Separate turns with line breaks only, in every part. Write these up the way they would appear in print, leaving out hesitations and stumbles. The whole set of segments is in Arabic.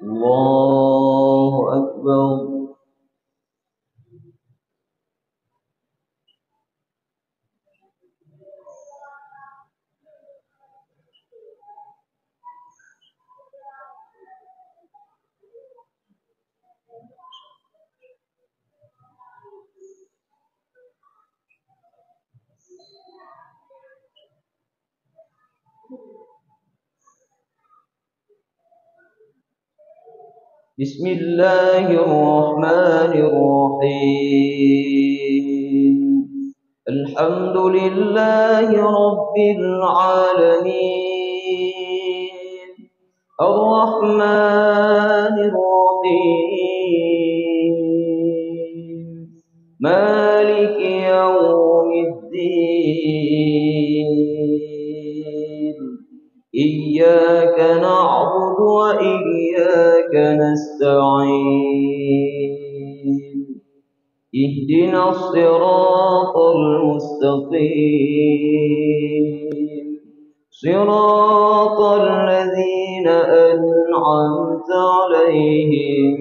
الله أكبر. بسم الله الرحمن الرحيم. الحمد لله رب العالمين، الرحمن الرحيم، مالك يوم الدين. إياك نعبد وإياك نستعين. اهدنا الصراط المستقيم، صراط الذين أنعمت عليهم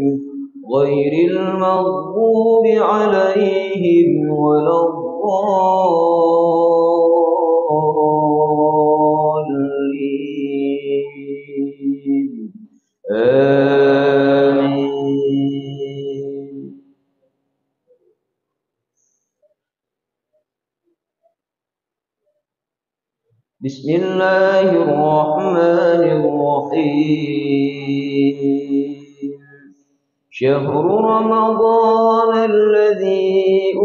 غير المغضوب عليهم ولا الضالين. آمين. بسم الله الرحمن الرحيم. شهر رمضان الذي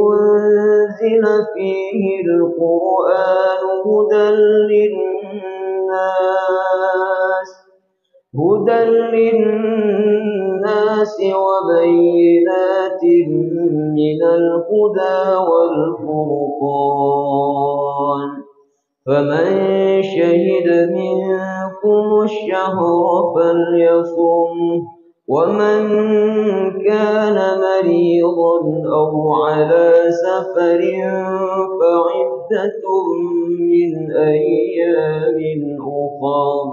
أنزل فيه القرآن هدى للناس وبينات من الهدى والفرقان، فمن شهد منكم الشهر فليصمه، ومن كان مريضا أو على سفر فعدة من أيام أخر.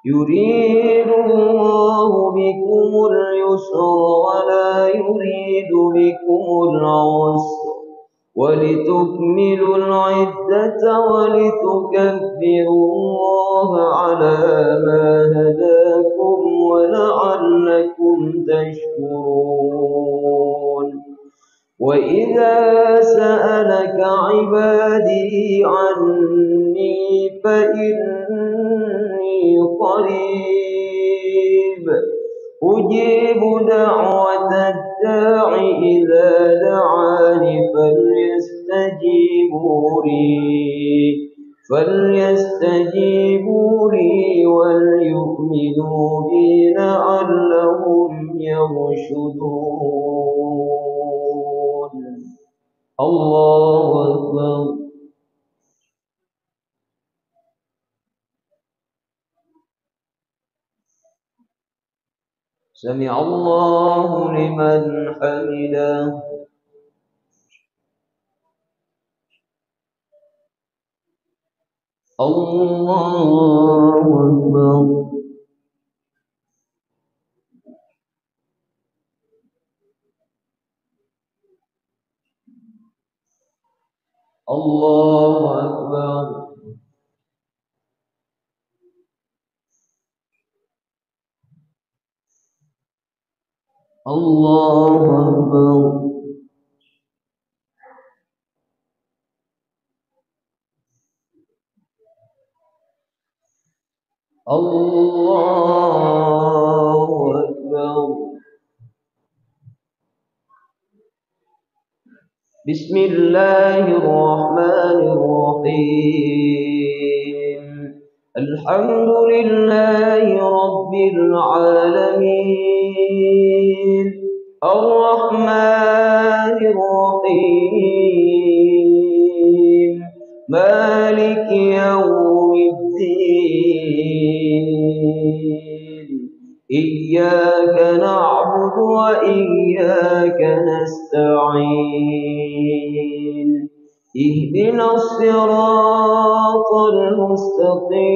يريد الله بكم اليسر ولا يريد بكم العسر، ولتكملوا العدة ولتكبروا الله على ما هداكم ولعلكم تشكرون. وإذا سألك عبادي عني فإني قريب أجيب دعوة الداع إذا دعان فليستجيبوا لي وليؤمنوا بي لعلهم يرشدون. الله أكبر. سمع الله لمن حمده. الله أكبر. الله أكبر. الله أكبر. الله أكبر. بسم الله الرحمن الرحيم. الحمد لله رب العالمين، الرحمن الرحيم، مالك يوم الدين. إياك نعبد وإياك نستعين. اهدنا الصراط المستقيم،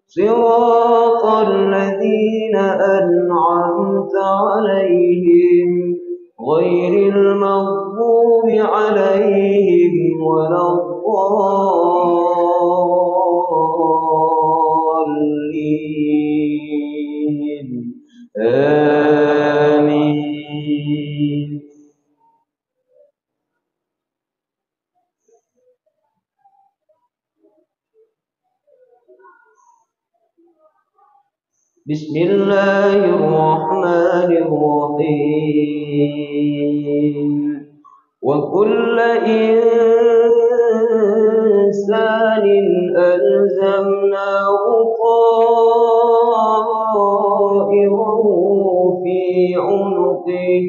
صراط الذين أنعمت عليهم غير المغضوب عليهم ولا الضالين آمين. بسم الله الرحمن الرحيم وكل إنسان ألزمناه طائره في عنقه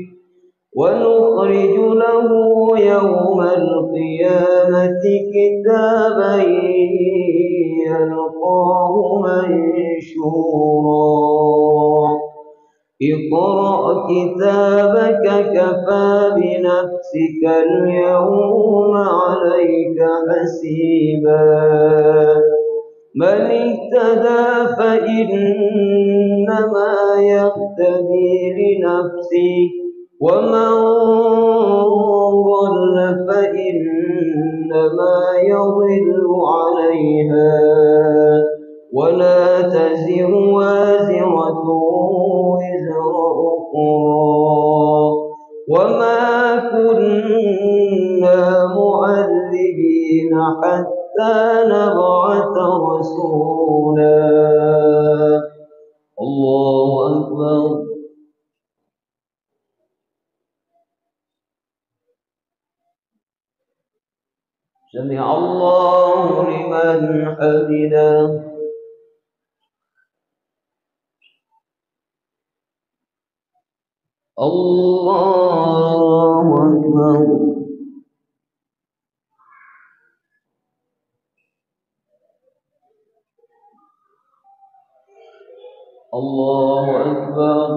ونخرج له يوم القيامة كتابا يلقاه منشورا اقرأ كتابك كفى بنفسك اليوم عليك حسيبا من اهتدى فإنما يهتدي لنفسه ومن ضل فإنما يضل عليها ولا تزر وازرة وزر أخرى وما كنا معذبين حتى نبعث رسولا. الله أكبر. سمع الله لمن حمده. الله أكبر. الله أكبر.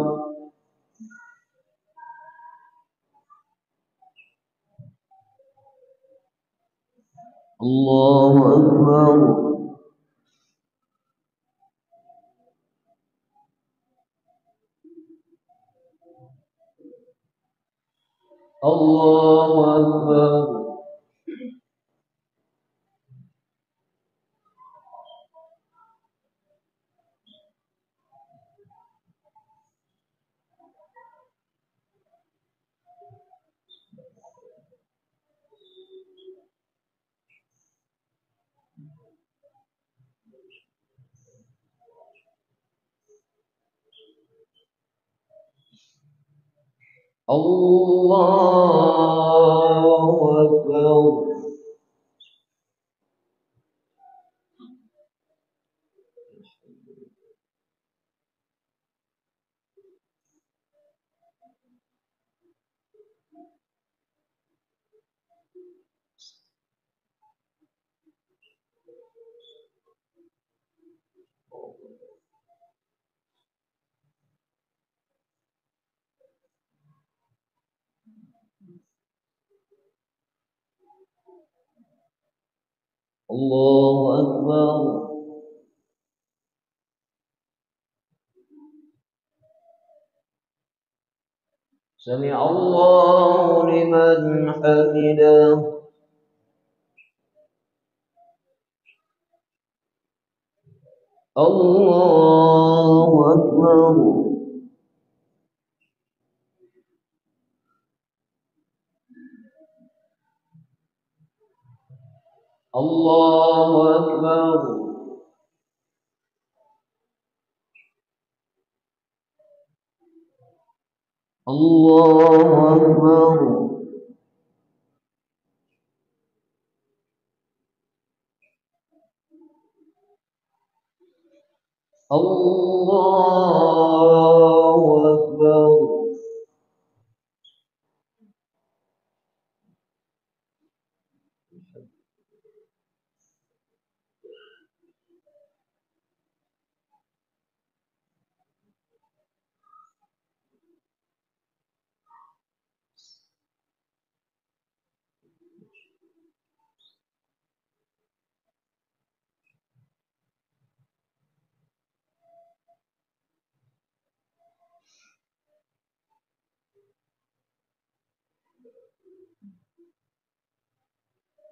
الله أكبر. الله أكبر. الله أكبر. الله أكبر. سمع الله لمن حمده. الله أكبر. الله أكبر. الله أكبر. الله أكبر.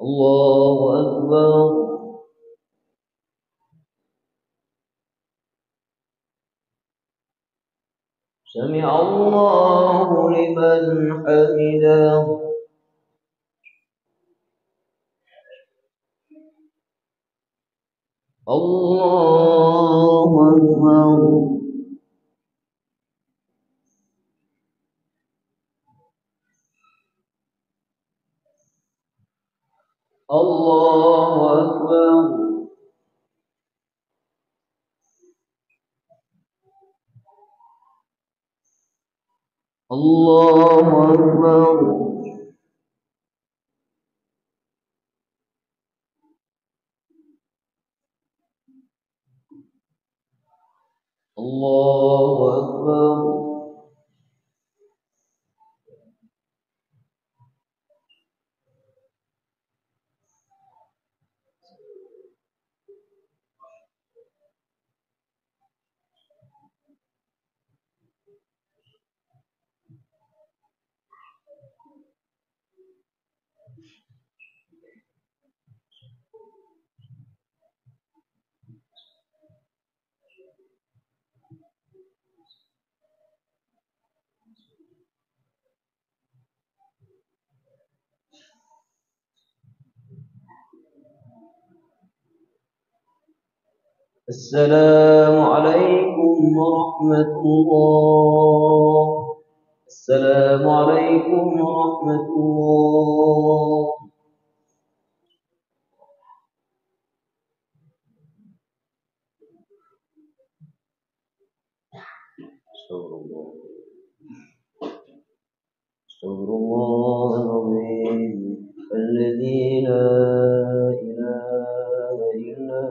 الله أكبر. سمع الله لمن حمده. الله أكبر. الله أكبر. الله أكبر. الله أكبر. السلام عليكم ورحمة الله. السلام عليكم ورحمة الله. استغفر الله. استغفر الله العظيم الذي لا إله إلا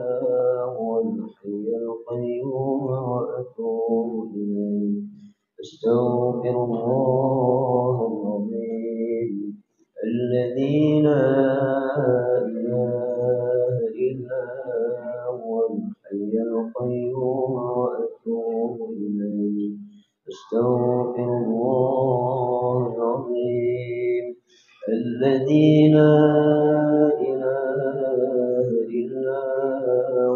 هو الحي القيوم وأتوب إليه. استغفر الله العظيم الذي لا إله إلا هو الحي القيوم وأتوب إليه. استغفر الله العظيم الذي لا إله إلا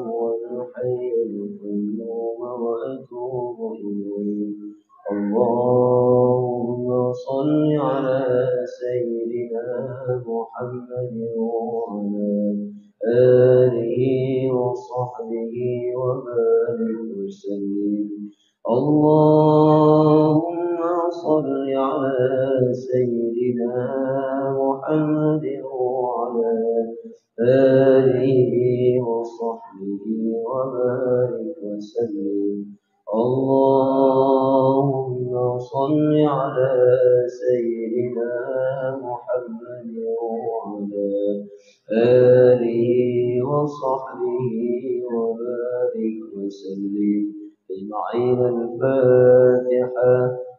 هو الحي القيوم وأتوب إليه. اللهم صل على سيدنا محمد وعلى آله وصحبه وبارك وسلم. اللهم صل على سيدنا محمد وعلى آله وصحبه وبارك وسلم. اللهم صل على سيدنا محمد وعلى آله وصحبه وبارك وسلم. أجمعين. الفاتحة.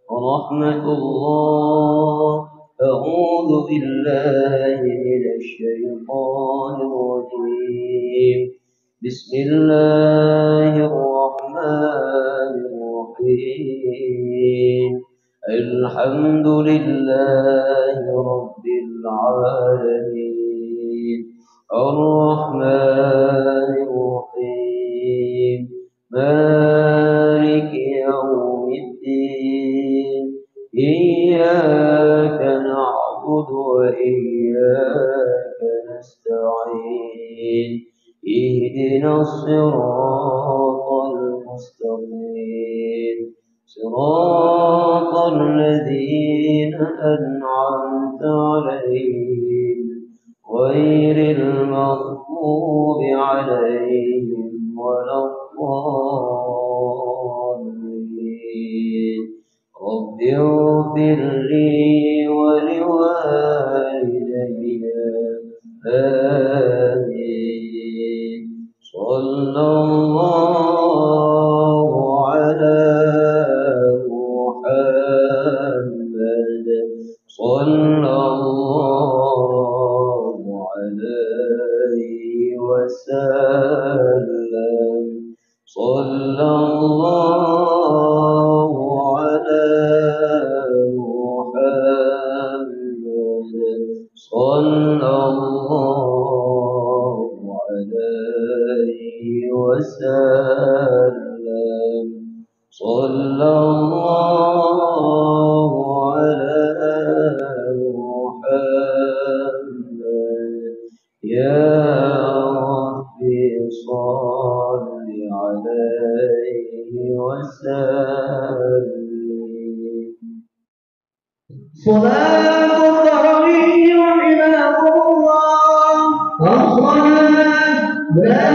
ورحمة الله. أعوذ بالله من الشيطان الرجيم. بسم الله الرحمن الرحيم. الحمد لله رب العالمين الرحمن الرحيم مالك يوم الدين. إياك نعبد وإياك نستعين. اهدنا الصراط المستقيم صراط الذين أنعمت عليهم غير المغضوب عليهم ولا الضالين. رب اغفر لي ولوالدي. آمين. صلى الله على محمد. صلى الله عليه وسلم. صلى الله على محمد. صلى الله صلى الله على محمد يا ربي صل عليه وسلم.
صلاة التراويح عباد الله الصلاة لا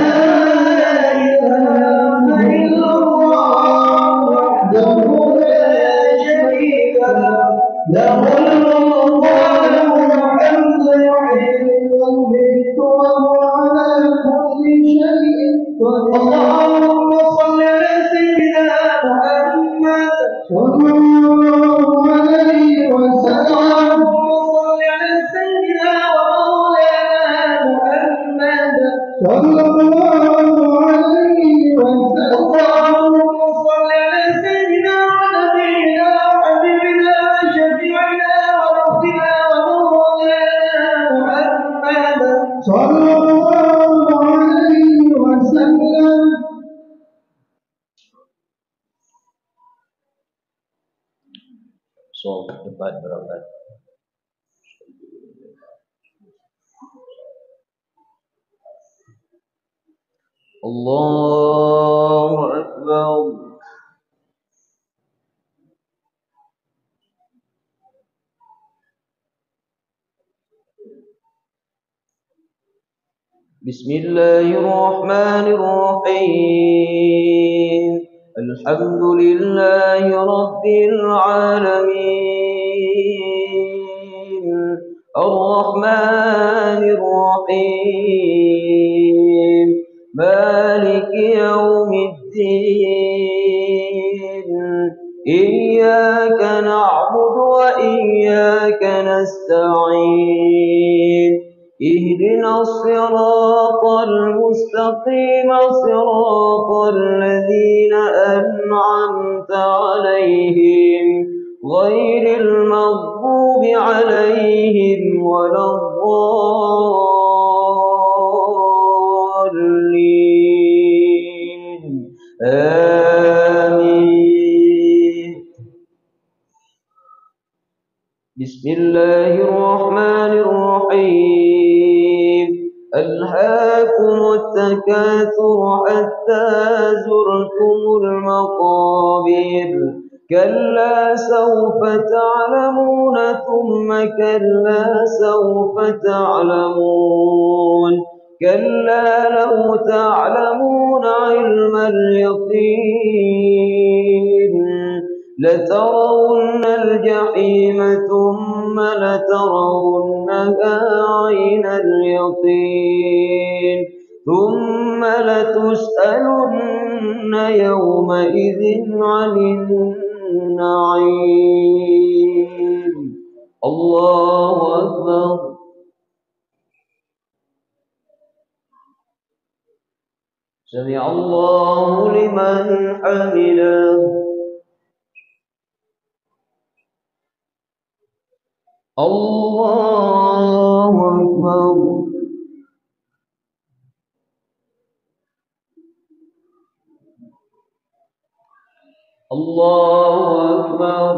إله إلا الله وحده لا شريك له الملك وله الحمد يحيي ويميت وهو على كل شيء قدير. اللهم صل على سيدنا محمد صلى الله عليه وسلم. صل على سيدنا ومولانا محمد صلى الله عليه وسلم. اللهم صل على سيدنا ونبينا وحبيبنا وشفيعنا وربنا ومولانا محمد صلى الله عليه وسلم.
Soal debat berobat. Allahu Akbar. Bismillahirrahmanirrahim. Alhamdulillahi Rabbil Alamin. Ar-Rahmanir Rahim. Maliki Yawmiddin. Iyyaka na'budu wa iyyaka nasta'in. اهدنا الصراط المستقيم صراط الذين أنعمت عليهم غير المغضوب عليهم ولا الضالين آمين. بسم الله الرحمن الرحيم. ألهاكم التكاثر حتى زرتم المقابر كلا سوف تعلمون ثم كلا سوف تعلمون كلا لو تعلمون علم اليقين لترون الجحيم ثم لترونها عين اليقين ثم لتسألن يومئذ عن النعيم. الله أكبر. سمع الله لمن حمده. الله أكبر. الله أكبر.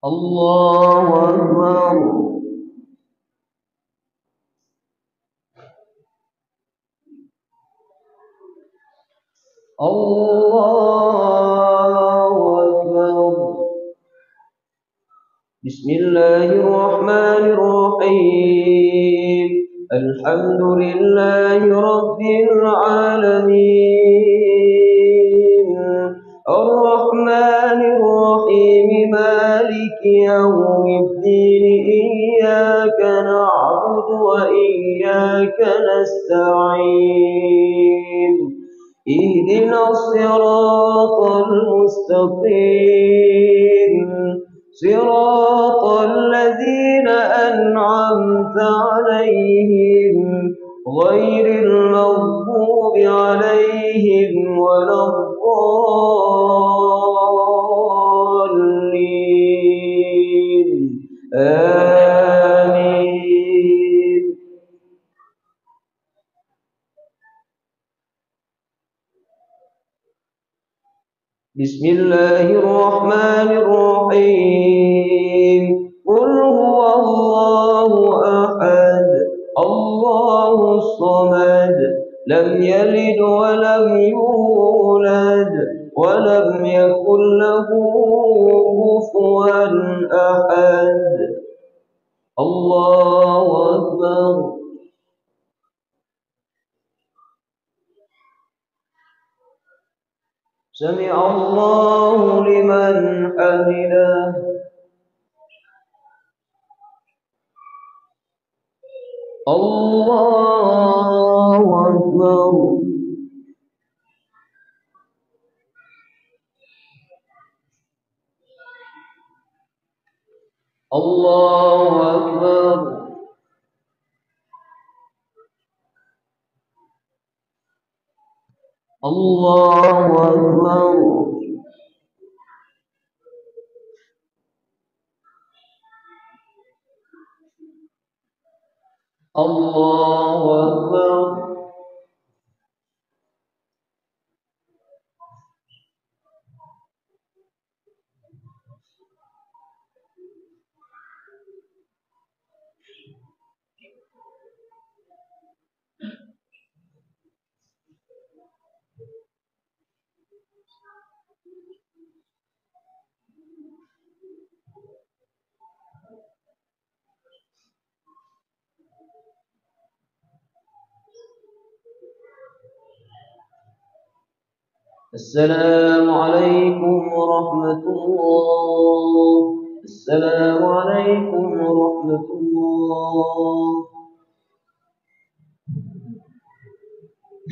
الله أكبر. الله أكبر. بسم الله الرحمن الرحيم. الحمد لله رب العالمين الرحمن الرحيم مالك يوم الدين إياك نعبد وإياك نستعين اهدنا الصراط المستقيم صراط الذين أنعمت عليهم غير المغضوب عليهم ولا الضالين آمين. بسم الله الرحمن الرحيم قل هو الله أحد الله الصمد لم يلد ولم يولد ولم يكن له كفوا أحد الله أكبر سمع الله لمن حمده الله أكبر الله أكبر الله أكبر الله أكبر السلام عليكم ورحمة الله السلام عليكم ورحمة الله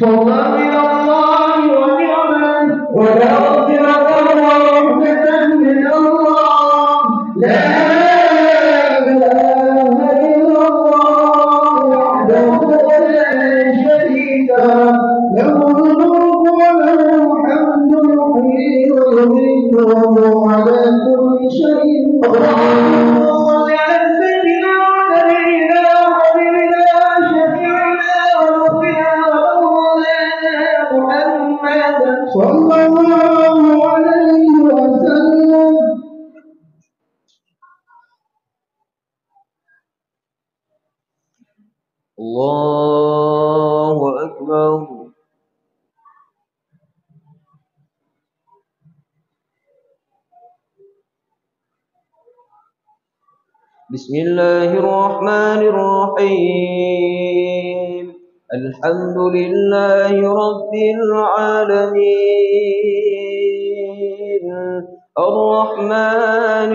فضلا من الله ونعمة ومغفرة ورحمة من الله لا إله إلا الله وحده لا شريك له الملك وله الحمد يحيي ويميت وهو على كل شيء اللهم صل على سيدنا ونبينا وحبيبنا وشفيعنا ونورنا صلى الله عليه وسلم
الله أكبر بسم الله الرحمن الرحيم الحمد لله رب العالمين الرحمن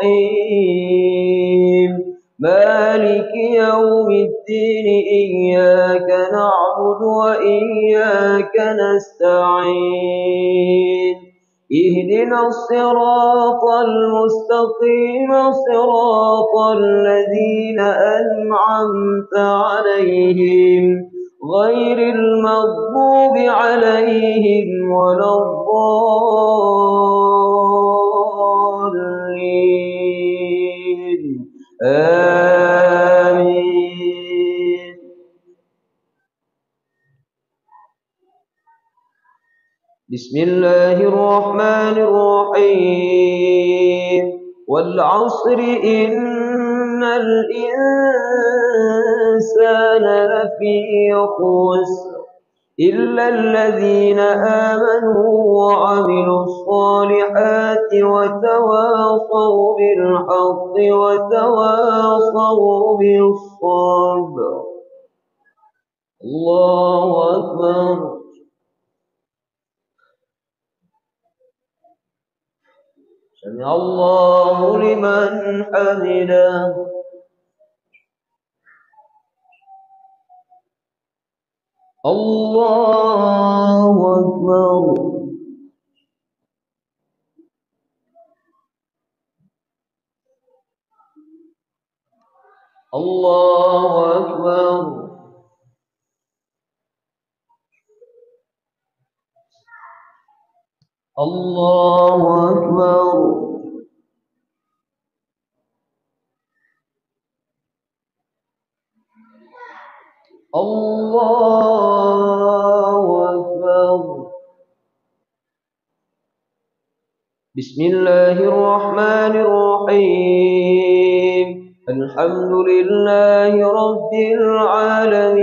الرحيم مالك يوم الدين إياك نعبد وإياك نستعين اهدنا الصراط المستقيم صراط الذين أنعمت عليهم غير المغضوب عليهم ولا الضالين آمين بسم الله الرحمن الرحيم والعصر إن الإنسان لفي خسر إلا الذين آمنوا وعملوا الصالحات وتواصوا بالحق وتواصوا بالصبر الله أكبر سمع الله لمن حمده الله أكبر الله أكبر الله أكبر الله أكبر بسم الله الرحمن الرحيم الحمد لله رب العالمين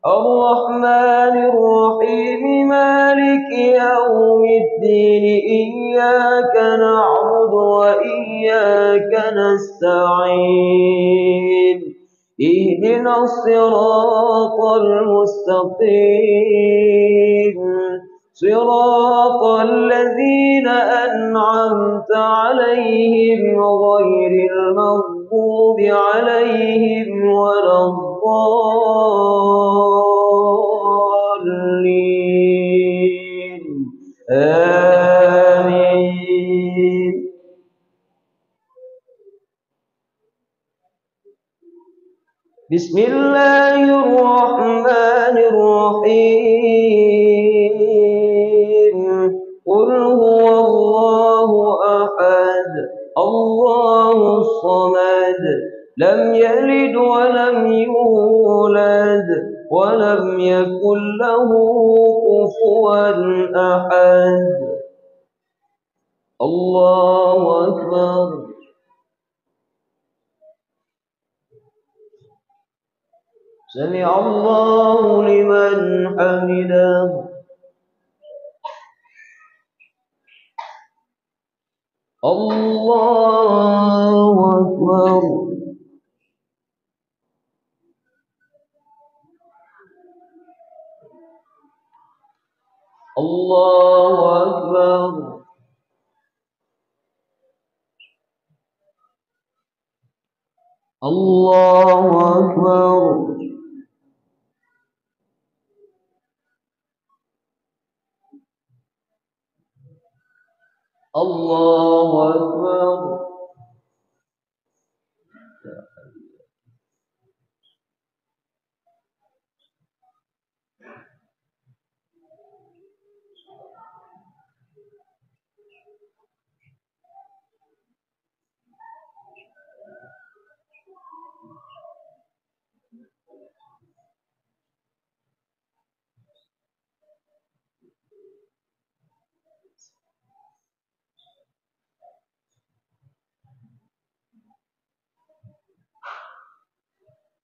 الرحمن الرحيم مالك يوم الدين إياك نعبد وإياك نستعين اهدنا الصراط المستقيم صراط الذين أنعمت عليهم غير المغضوب عليهم ولا الضالين آمين. بسم الله الرحمن الرحيم قل هو الله أحد الله الصمد لم يلد ولم يولد ولم يكن له كفوا أحد. الله أكبر. سمع الله لمن حمده. الله أكبر. الله أكبر. الله أكبر. الله أكبر.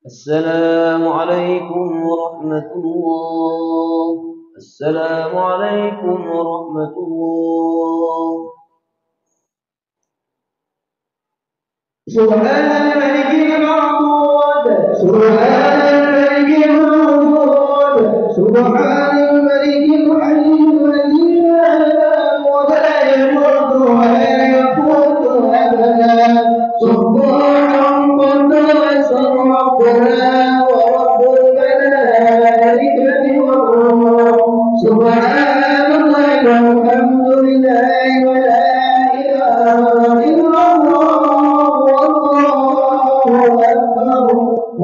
السلام عليكم ورحمة الله. السلام عليكم ورحمة الله.
سبحان الملك المعبود سبحان الملك المعبود سبحان الملك الحي الذي لا ينام ولا يموت ولا يفوت أبدا سبحان قدوس ربنا ورب الملائكة والروح سبحان الله والحمد لله ولا إله إلا الله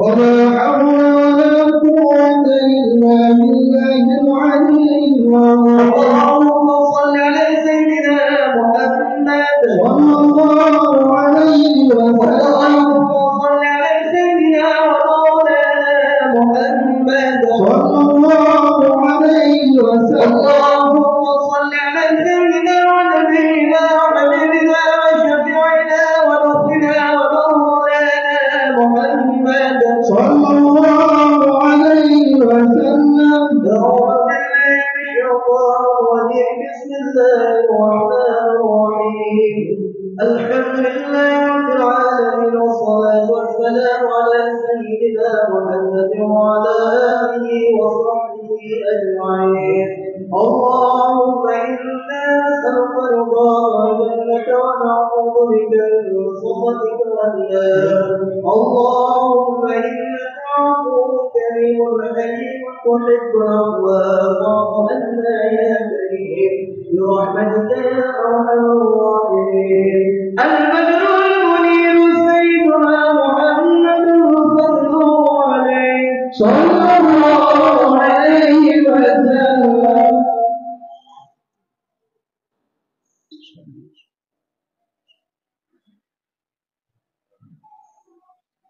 ولا حول ولا قوة إلا بالله العلي العظيم. اللهم صل على سيدنا محمد صلى الله عليه وسلم. صل على سيدنا ومولانا محمد صلى الله عليه وسلم. اللهم صل على سيدنا ونبينا وحبيبنا وشفيعنا ونصرنا ومولانا محمد صلى الله عليه وسلم. أعوذ بالله من الشيطان الرجيم. بسم الله الرحمن الرحيم. الحمد لله رب العالمين والصلاة والسلام على سيدنا محمد وعلى آله وصحبه أجمعين. اللهم إنا نسألك رضاك وجنتك ونعوذ بك من سخطك والنار. اللهم إنك عفو كريم حليم تحب العفو فاعف عنا يا كريم برحمتك يا أرحم الراحمين. البدر المنير سيدنا محمد صلى الله عليه وسلم.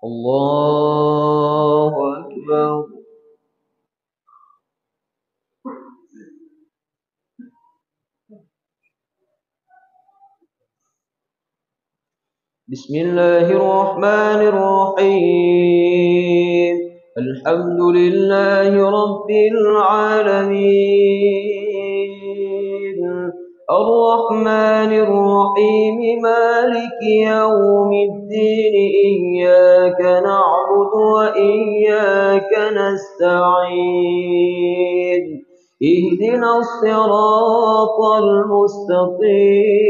الله أكبر. بسم الله الرحمن الرحيم الحمد لله رب العالمين الرحمن الرحيم مالك يوم الدين إياك نعبد وإياك نستعين اهدنا الصراط المستقيم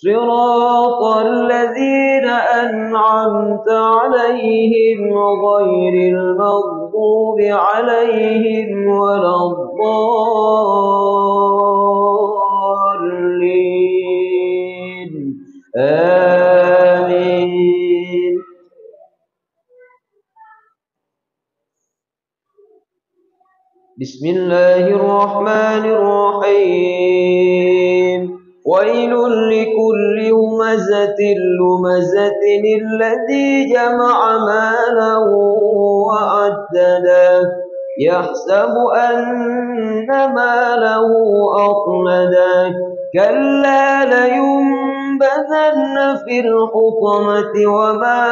صراط الذين أنعمت عليهم غير المغضوب عليهم ولا الضالين آمين بسم الله الرحمن الرحيم ويل لكل همزة لمزة الذي جمع مالا وعدده يحسب أن ماله أخلده كلا لينبذن في الحطمة وما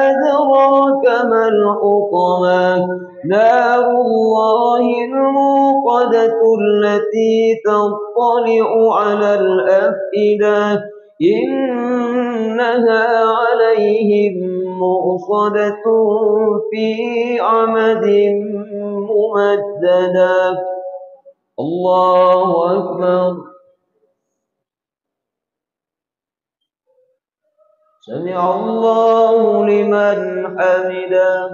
أدراك ما الحطمة نار الله الموقدة التي تطلع على الأفئدة إنها عليهم مؤصدة في عمد ممددة الله أكبر سمع الله لمن حمده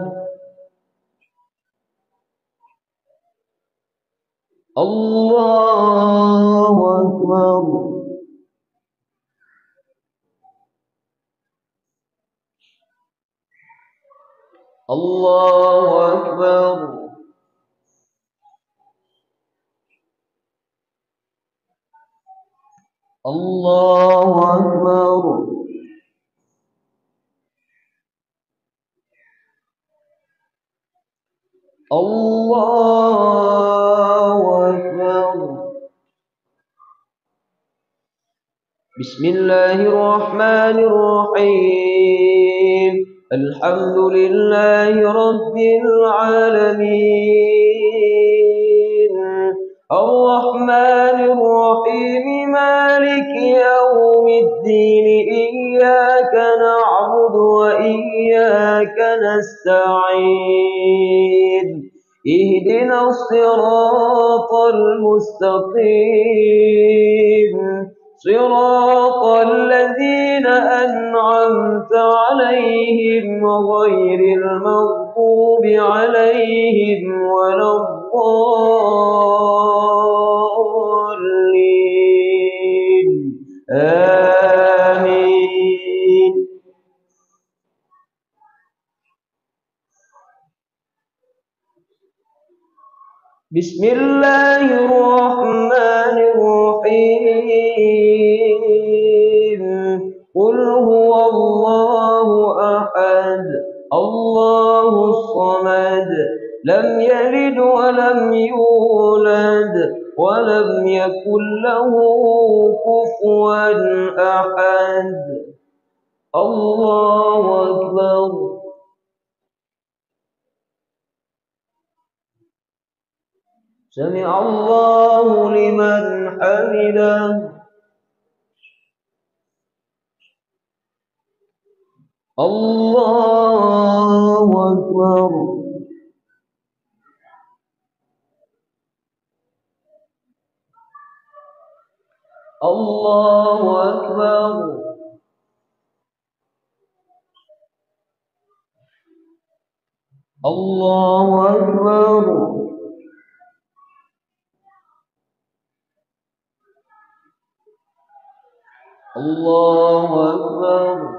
الله أكبر الله أكبر الله أكبر الله أكبر بسم الله الرحمن الرحيم الحمد لله رب العالمين الرحمن الرحيم مالك يوم الدين إياك نعبد وإياك نستعين اهدنا الصراط المستقيم صراط الذين أنعمت عليهم غير المغضوب عليهم ولا الضالين آمين بسم الله الرحمن الرحيم قل هو الله أحد الله الصمد لم يلد ولم يولد ولم يكن له كفوا أحد الله أكبر سمع الله لمن حمده الله أكبر الله أكبر الله أكبر الله أكبر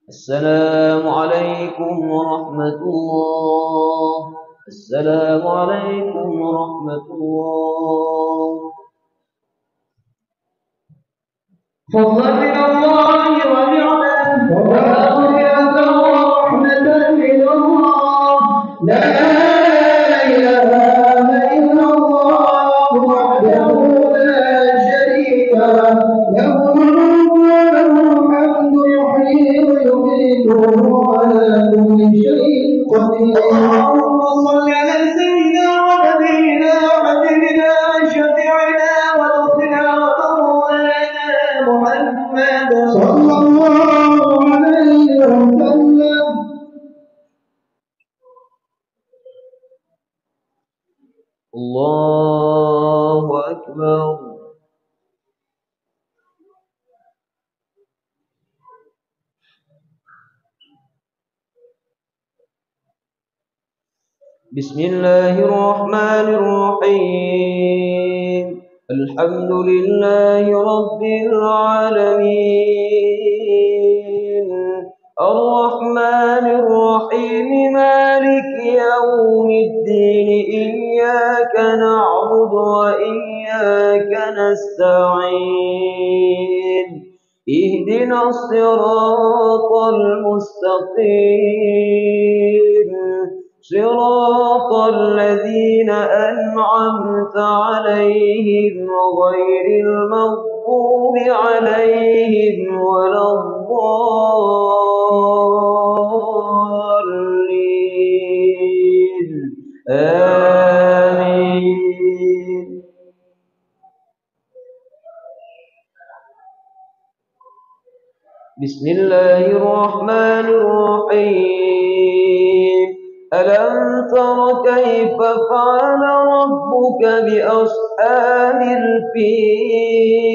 السلام عليكم ورحمة الله. السلام عليكم ورحمة الله.
فضلا من الله ونعمة ومغفرة ورحمة من الله. لا إله إلا الله وحده لا شريك له، له الملك وله الحمد يحيي ويميت وهو على كل شيء قدير. اللهم صل على سيدنا ونبينا وحبيبنا وشفيعنا ونصرنا ومولانا محمد صلى الله عليه وسلم.
الله أكبر. بسم الله الرحمن الرحيم. الحمد لله رب العالمين، الرحمن الرحيم، مالك يوم الدين، إياك نعبد وإياك نستعين، اهدنا الصراط المستقيم، صراط الذين أنعمت عليهم غير المغضوب عليهم ولا الضالين. آمين. بسم الله الرحمن الرحيم. ألم تر كيف فعل ربك بأصحاب الفيل؟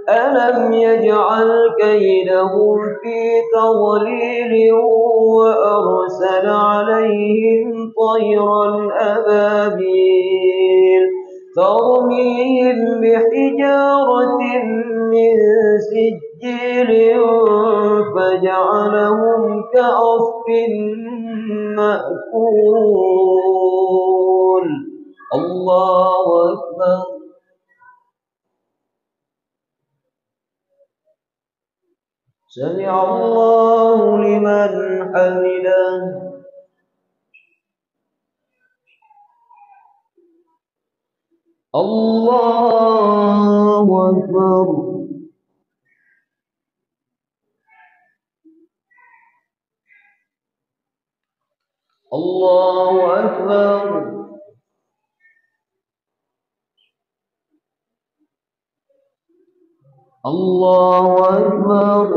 ألم يجعل كيدهم في تضليل وأرسل عليهم طيرا أبابيل ترميهم بحجارة من سجيل فجعلهم كعصف مأكول. الله أكبر. سمع الله لمن حمده. الله أكبر. الله أكبر. الله أكبر.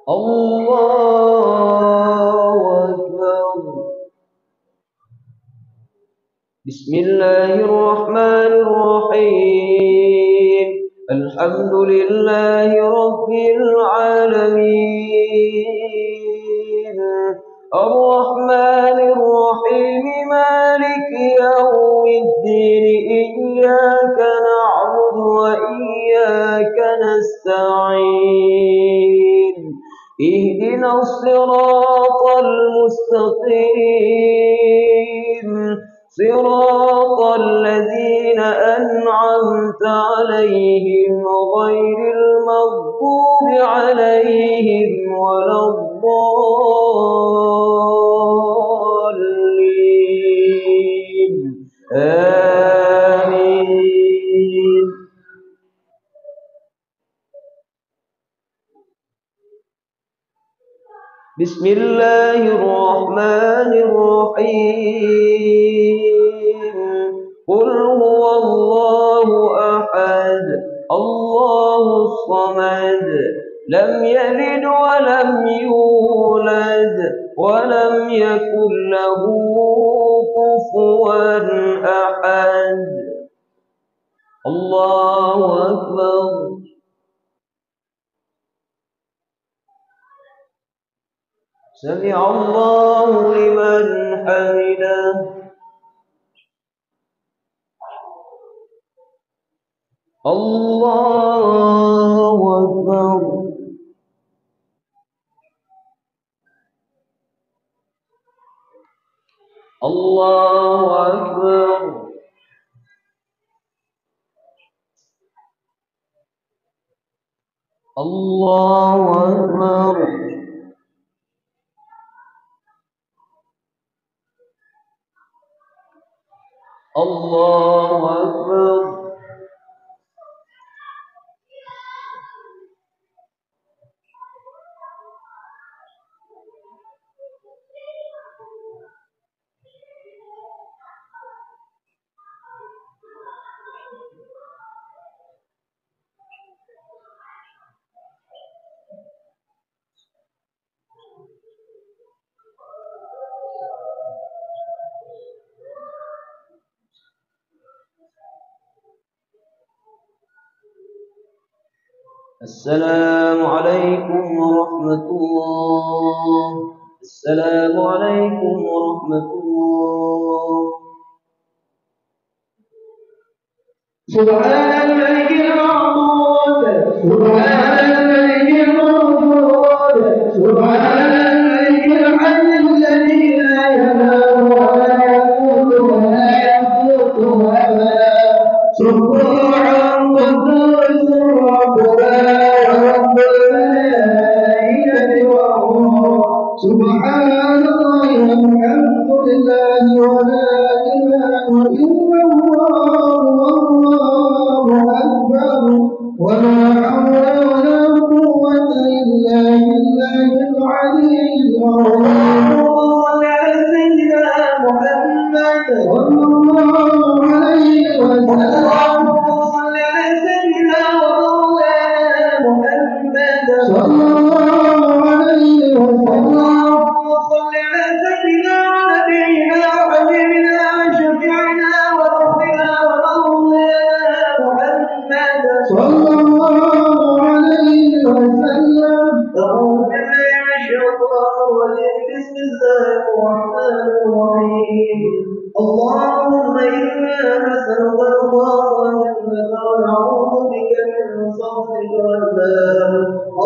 الله أكبر. بسم الله الرحمن الرحيم. الحمد لله رب العالمين، الرحمن الرحيم، مالك يوم الدين، إياك نعبد وإياك نستعين، اهدنا الصراط المستقيم، صراط الذين أنعمت عليهم غير المغضوب عليهم ولا الضالين. آمين. بسم الله الرحمن الرحيم. قل هو الله أحد، الله الصمد، لم يلد ولم يولد ولم يكن له كفوا أحد. الله أكبر. سمع الله لمن حمده. الله أكبر. الله أكبر. الله أكبر. الله أكبر. السلام عليكم ورحمة الله. السلام عليكم ورحمة الله.
سبحان الملك المعبود، سبحان الملك المعبود، سبحان الملك الحي الذي لا ينام ولا يموت ولا يموت أبدا. سبحان قدوس ربنا رب الملائكة والروح. سبحان الله والحمد لله ولا إله إلا الله والله أكبر. ولا حول ولا قوة إلا بالله العلي العظيم. صل على سيدنا محمد صلى الله عليه وسلم. صل على سيدنا ومولانا محمد صلى الله عليه وسلم. صل على سيدنا ونبينا وحبيبنا وشفيعنا وربنا ومولانا محمد صلى الله عليه وسلم. أعوذ بالله من الشيطان الرجيم. بسم الله الرحمن الرحيم. اللهم إنا نسألك رضاك جنتك ونعوذ بك من سخطك والنار.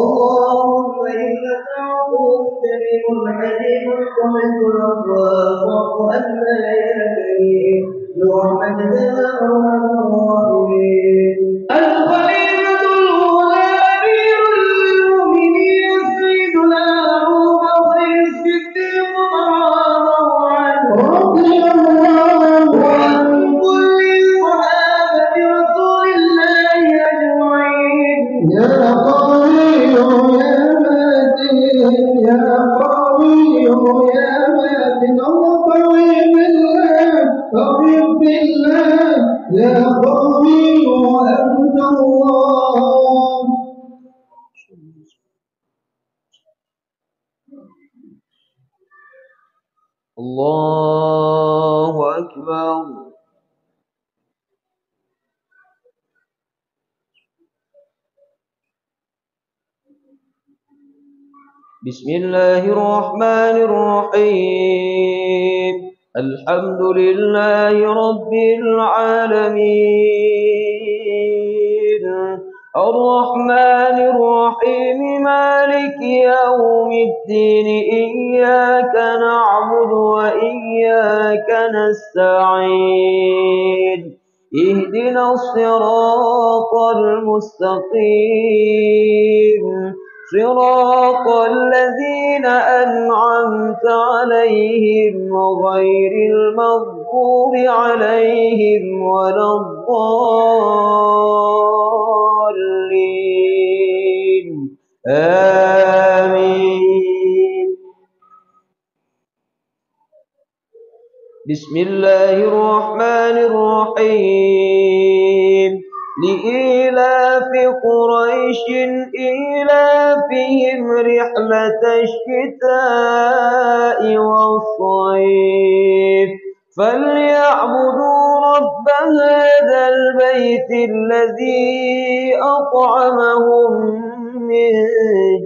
اللهم إنك عفو كريم حليم تحب العفو فاعف عنا يا كريم برحمتك يا أرحم الراحمين. الخليفة الأولى أمير المؤمنين سيدنا أبو بكر الصديق رضي الله عن كل صحابة رسول الله أجمعين. يا قوي يا متين يا قوي يا متين. الله قوي بالله قوي بالله يا قوي أنت الله.
الله أكبر. بسم الله الرحمن الرحيم. الحمد لله رب العالمين الرحمن الرحيم مالك يوم الدين. إياك نعبد وإياك نستعين. اهدنا الصراط المستقيم صراط الذين أنعمت عليهم غير المغضوب عليهم ولا الضالين. آمين. بسم الله الرحمن الرحيم. لإيلاف قريش إيلافهم رحلة الشتاء والصيف فليعبدوا رب هذا البيت الذي أطعمهم من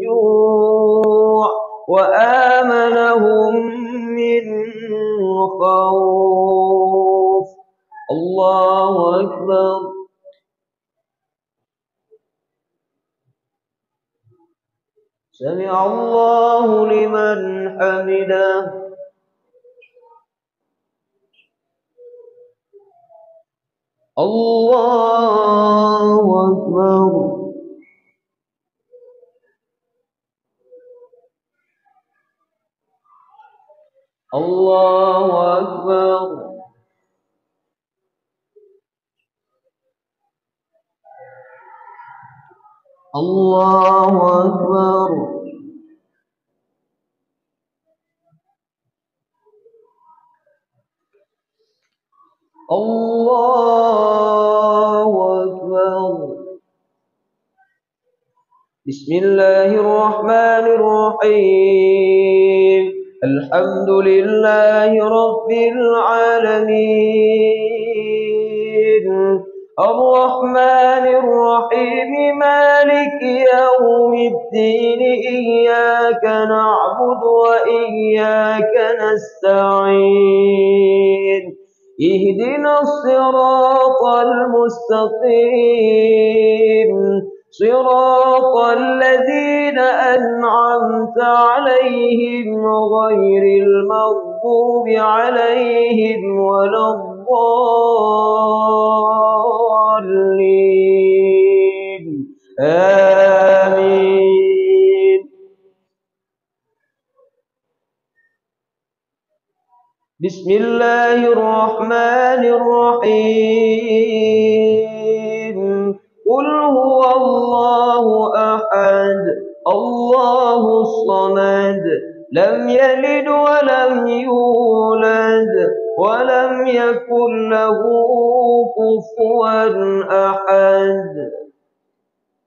جوع وآمنهم من خوف. الله أكبر. سمع الله لمن حمده. الله أكبر. الله أكبر. الله أكبر. الله أكبر. بسم الله الرحمن الرحيم. الحمد لله رب العالمين الرحمن الرحيم مالك يوم الدين إياك نعبد وإياك نستعين اهدنا الصراط المستقيم صراط الذين أنعمت عليهم غير المغضوب عليهم ولا الضالين آمين. بسم الله الرحمن الرحيم. قل هو الله أحد الله الصمد لم يلد ولم يولد ولم يكن له كفوا أحد.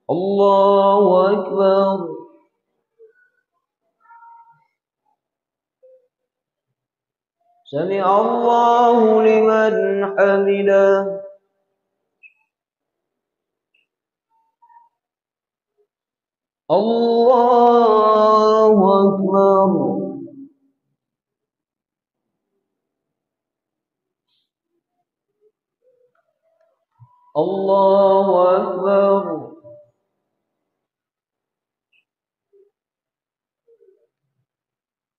الله أكبر. سمع الله لمن حمده. الله أكبر. الله أكبر.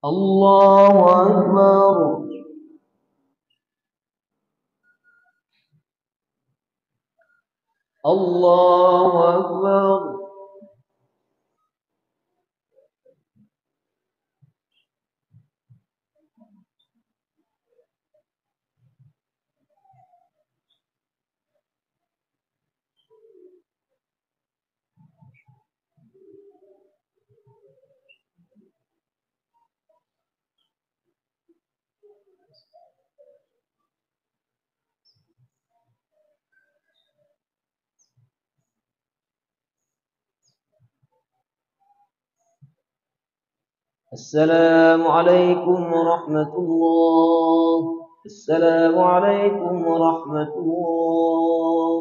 الله أكبر. الله أكبر. السلام عليكم ورحمة الله. السلام عليكم ورحمة الله.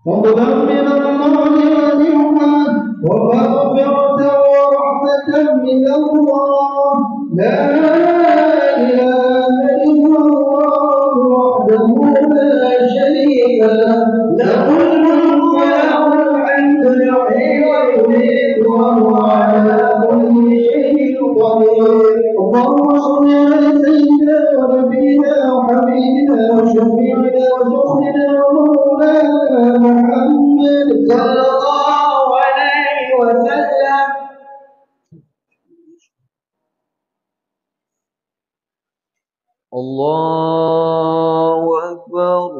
فضلا من الله ونعمة ومغفرة ورحمة من الله. لا إله إلا الله وحده لا شريك له له الملك وله الحمد يحيي ويميت وهو على كل شيء قدير. اللهم صل على سيدنا ونبينا وحبيبنا وشفيعنا وسخرنا ومولانا محمد صلى الله عليه وسلم.
الله أكبر.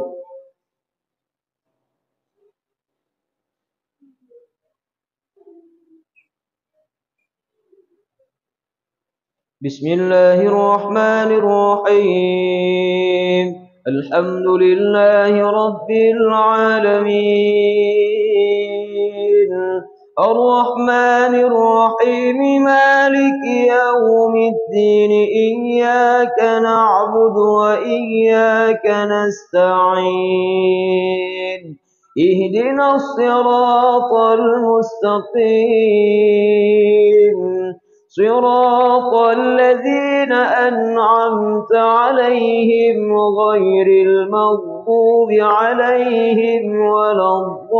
بسم الله الرحمن الرحيم. الحمد لله رب العالمين الرحمن الرحيم مالك يوم الدين إياك نعبد وإياك نستعين اهدنا الصراط المستقيم صراط الذين أنعمت عليهم غير المغضوب عليهم ولا الضالين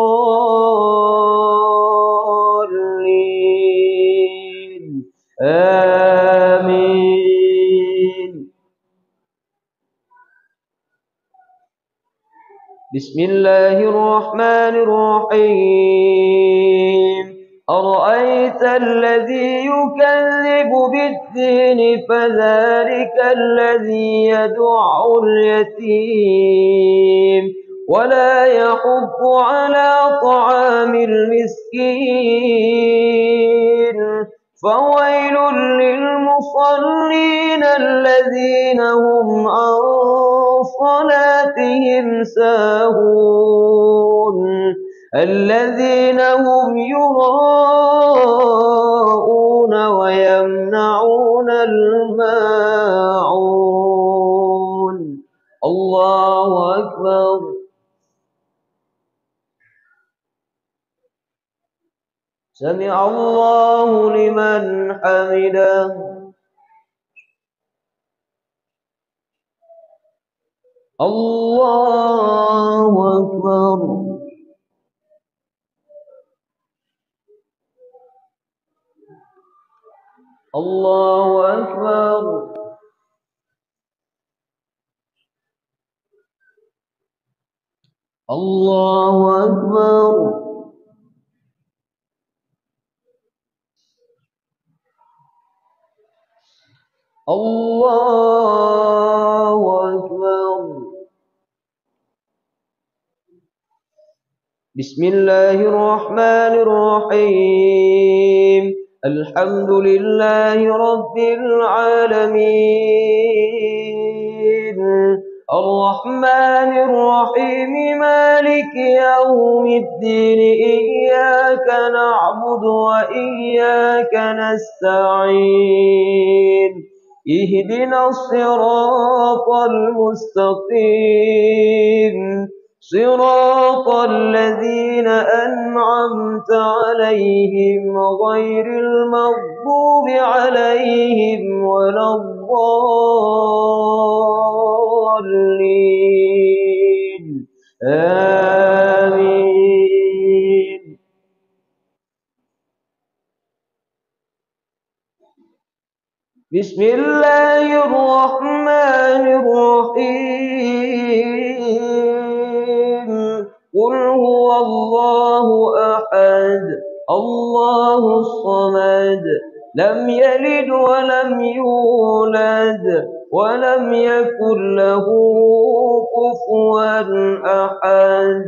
آمين. بسم الله الرحمن الرحيم. أرأيت الذي يكذب بالدين فذلك الذي يدع اليتيم ولا يحض على طعام المسكين فويل للمصلين الذين هم عن صلاتهم ساهون الذين هم يراءون ويمنعون الماعون. الله أكبر. سمع الله لمن حمده. الله أكبر. الله أكبر. الله أكبر. الله أكبر. بسم الله الرحمن الرحيم. الحمد لله رب العالمين الرحمن الرحيم مالك يوم الدين إياك نعبد وإياك نستعين اهدنا الصراط المستقيم صراط الذين أنعمت عليهم غير المغضوب عليهم ولا الضالين آمين. بسم الله الرحمن الرحيم. قل هو الله أحد الله الصمد لم يلد ولم يولد ولم يكن له كفوا أحد.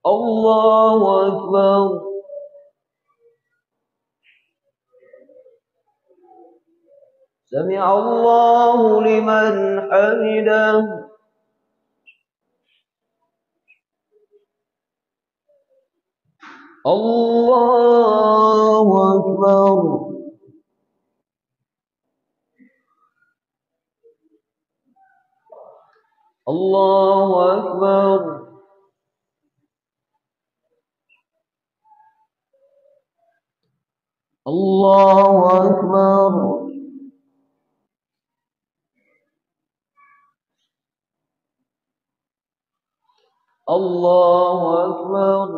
الله أكبر. سمع الله لمن حمده. الله أكبر. الله أكبر. الله أكبر. الله أكبر.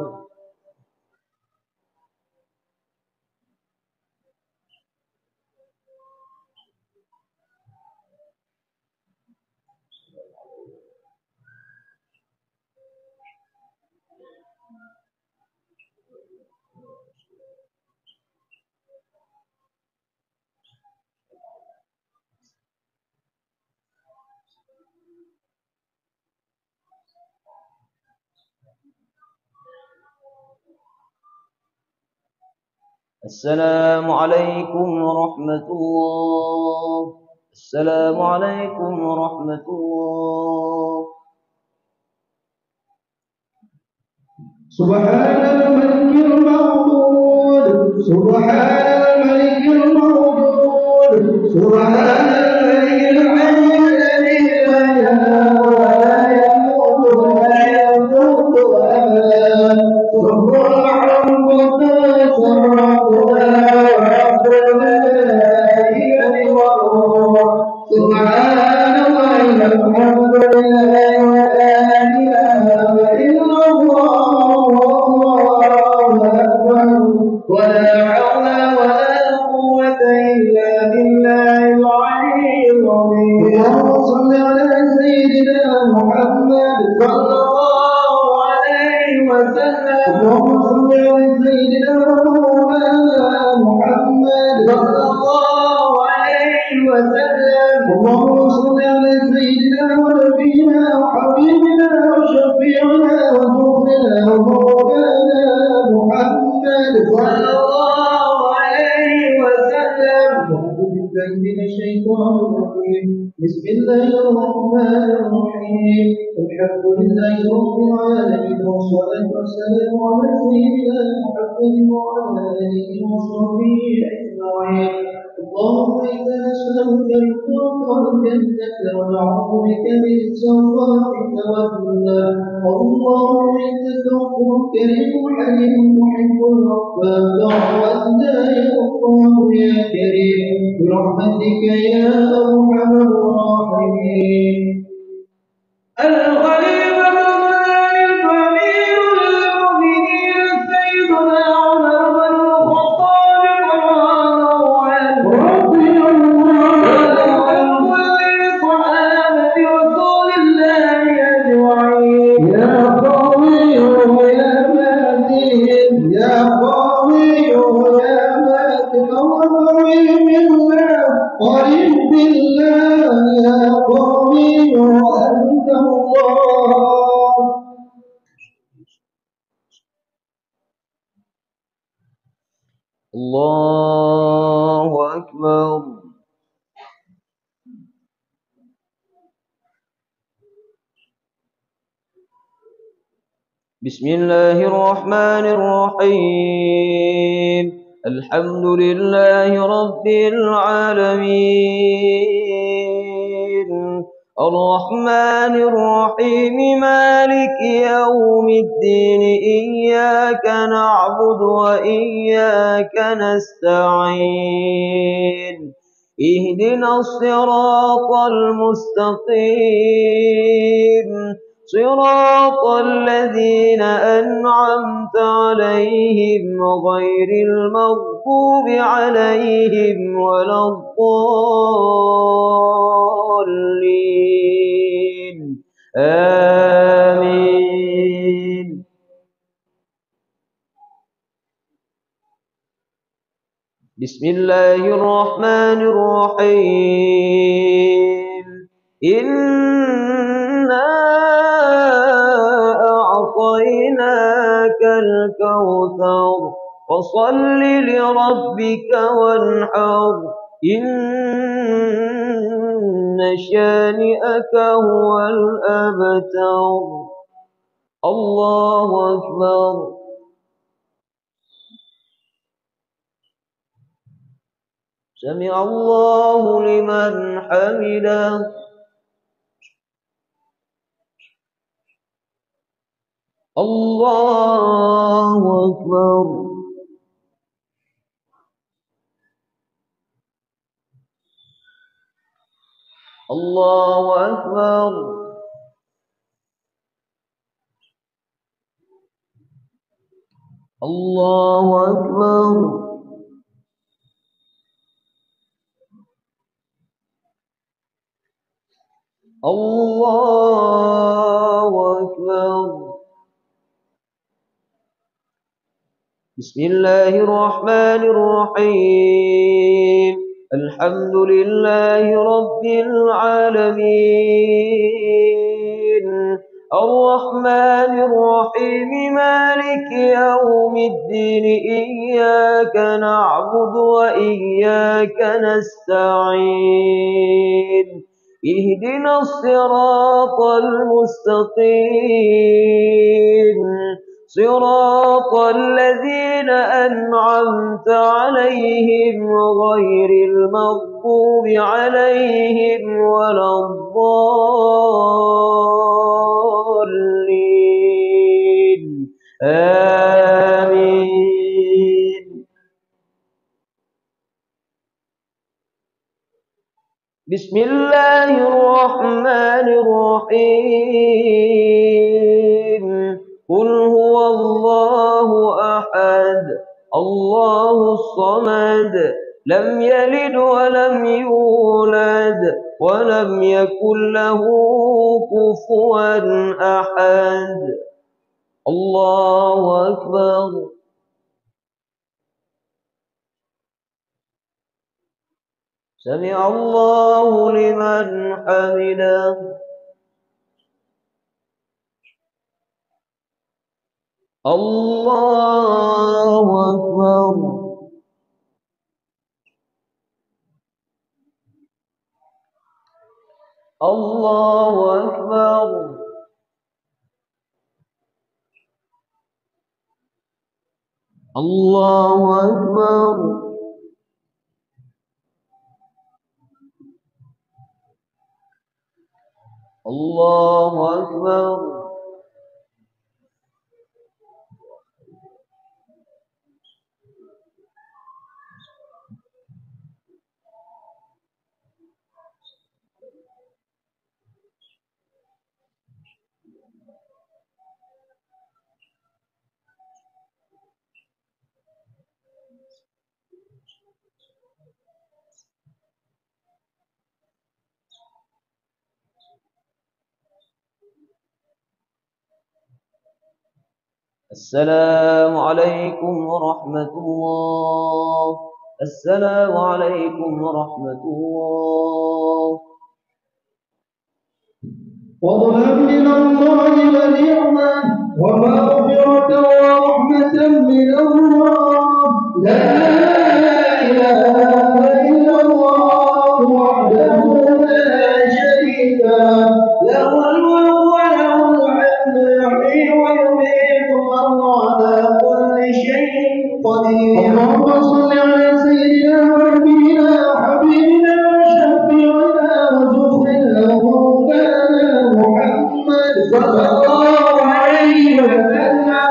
السلام عليكم ورحمة الله. السلام عليكم ورحمة الله.
سبحان الملك المعبود سبحان الملك المعبود سبحان الملك الحي الذي لا ينام ولا يموت ولا يموت أبدا سبحان ربنا ربنا سبحان الله والحمد لله ولا إله إلا الله والله أكبر ولا حول ولا قوة إلا بالله العلي العظيم. اللهم صل على سيدنا محمد صلى الله عليه وسلم. اللهم صل على سيدنا مولانا محمد صلى الله عليه وسلم. اللهم صل على سيدنا ونبينا وحبيبنا وشفيعنا وذكرنا ومولانا محمد صلى الله عليه وسلم. أعوذ بالله من الشيطان الرجيم. بسم الله الرحمن الرحيم. الحمد لله رب العالمين والصلاة والسلام على سيدنا محمد وعلى آله وصحبه أجمعين. اللهم إنا نسألك رضاك والجنة ونعوذ بك من سخطك والنار. اللهم إنك غفور كريم حليم محب العفو فاعفنا يا الله يا كريم برحمتك يا أرحم الراحمين. الخليفة الأمير المؤمنين سيدنا عمر بن الخطاب رضي الله عنه وعن كل صحابة رسول الله أجمعين. يا قوي يا متين يا قوي يا متين قريب بالله قريب بالله يا قوي أنت الله.
الله أكبر. بسم الله الرحمن الرحيم. الحمد لله رب العالمين الرحمن الرحيم مالك يوم الدين إياك نعبد وإياك نستعين اهدنا الصراط المستقيم صراط الذين أنعمت عليهم غير المغضوب عليهم ولا الضالين آمين. بسم الله الرحمن الرحيم. إنا أعطيناك الكوثر فصل لربك وانحر إن شانئك هو الأبتر. الله أكبر. سمع الله لمن حمده. الله أكبر. الله أكبر. الله أكبر. الله أكبر. بسم الله الرحمن الرحيم. الحمد لله رب العالمين الرحمن الرحيم مالك يوم الدين إياك نعبد وإياك نستعين اهدنا الصراط المستقيم صراط الذين أنعمت عليهم غير المغضوب عليهم ولا الضالين آمين. بسم الله الله الرحمن الرحيم قل هو الله أحد الله الصمد لم يلد ولم يولد ولم يكن له كفوا أحد الله أكبر. سمع الله لمن حمده. الله أكبر. الله أكبر. الله أكبر. الله أكبر. السلام عليكم ورحمة الله. السلام عليكم ورحمة الله.
فضلا من الله ونعمة ومغفرة ورحمة من الله. لا إله إلا الله وحده لا شريك له الملك وله الحمد يحيي ويميت وهو على كل شيء قدير. اللهم صل على سيدنا ونبينا وحبيبنا وشفيعنا وزخرنا ومولانا محمد صلى الله عليه وسلم.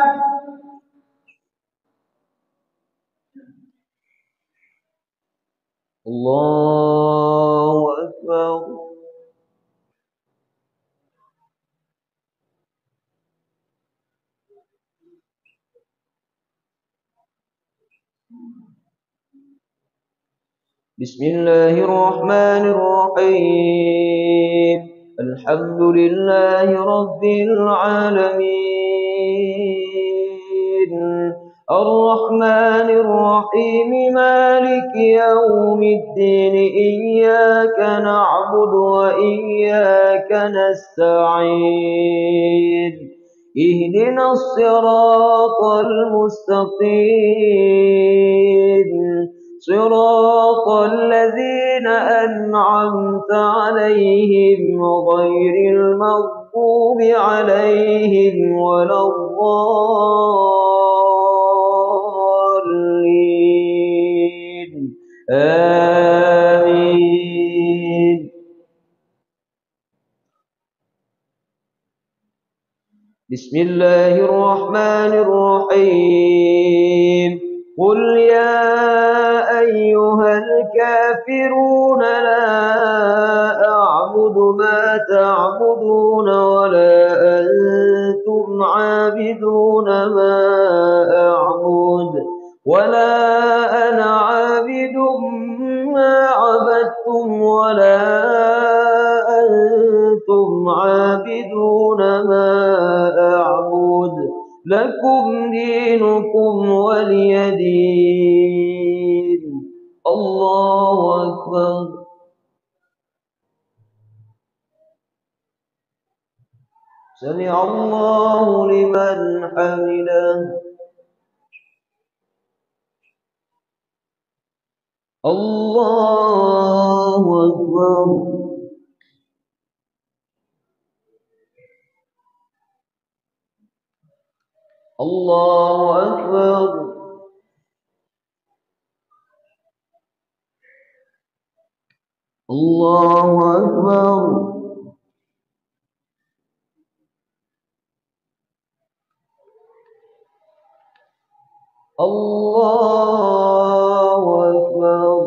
الله أكبر. بسم الله الرحمن الرحيم الحمد لله رب العالمين الرحمن الرحيم مالك يوم الدين إياك نعبد وإياك نستعين اهدنا الصراط المستقيم صراط الذين أنعمت عليهم غير المغضوب عليهم ولا الضالين آمين. بسم الله الرحمن الرحيم قل يا أيها الكافرون لا أعبد ما تعبدون ولا أنتم عابدون ما أعبد ولا أنا عابد ما عبدتم ولا أنتم عابدون ما أعبد لكم دينكم ولي دين. الله أكبر. سمع الله لمن حمده. الله أكبر. الله أكبر. الله أكبر. الله أكبر.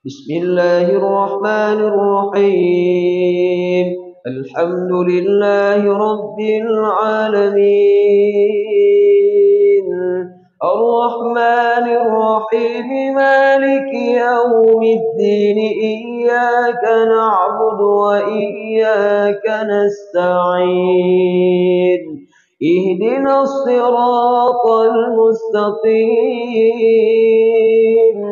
بسم الله الرحمن الرحيم الحمد لله رب العالمين الرحمن الرحيم مالك يوم الدين إياك نعبد وإياك نستعين اهدنا الصراط المستقيم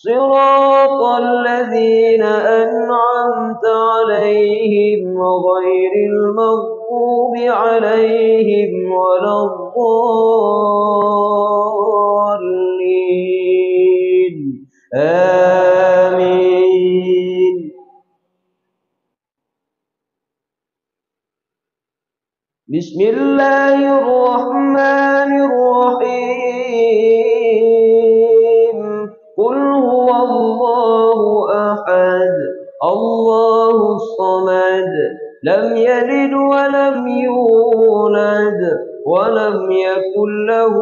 صراط الذين أنعمت عليهم غير المغضوب عليهم ولا الضالين آمين بسم الله الرحمن الرحيم قل هو الله أحد الله الصمد لم يلد ولم يولد ولم يكن له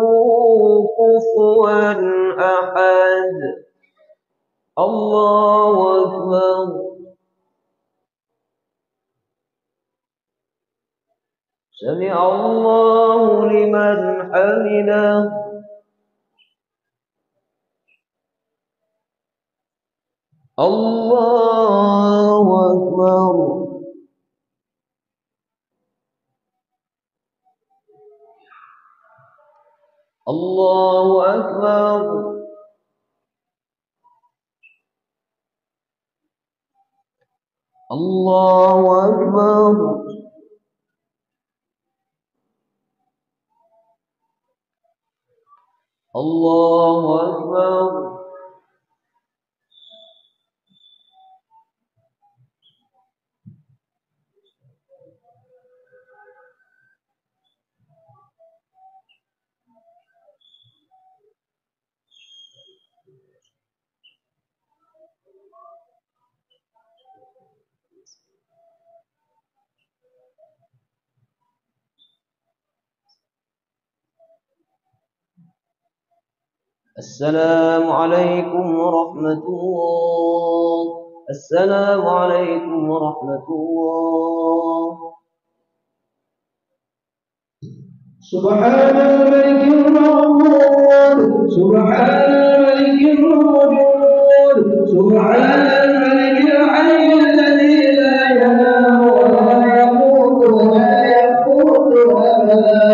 كفوا أحد الله أكبر سمع الله لمن حمده الله أكبر الله أكبر الله أكبر الله أكبر السلام عليكم ورحمة الله السلام عليكم ورحمة الله
سبحان الملك المعبود سبحان الملك الموجود سبحان الملك الحي الذي لا ينام ولا يموت ولا يموت أبدا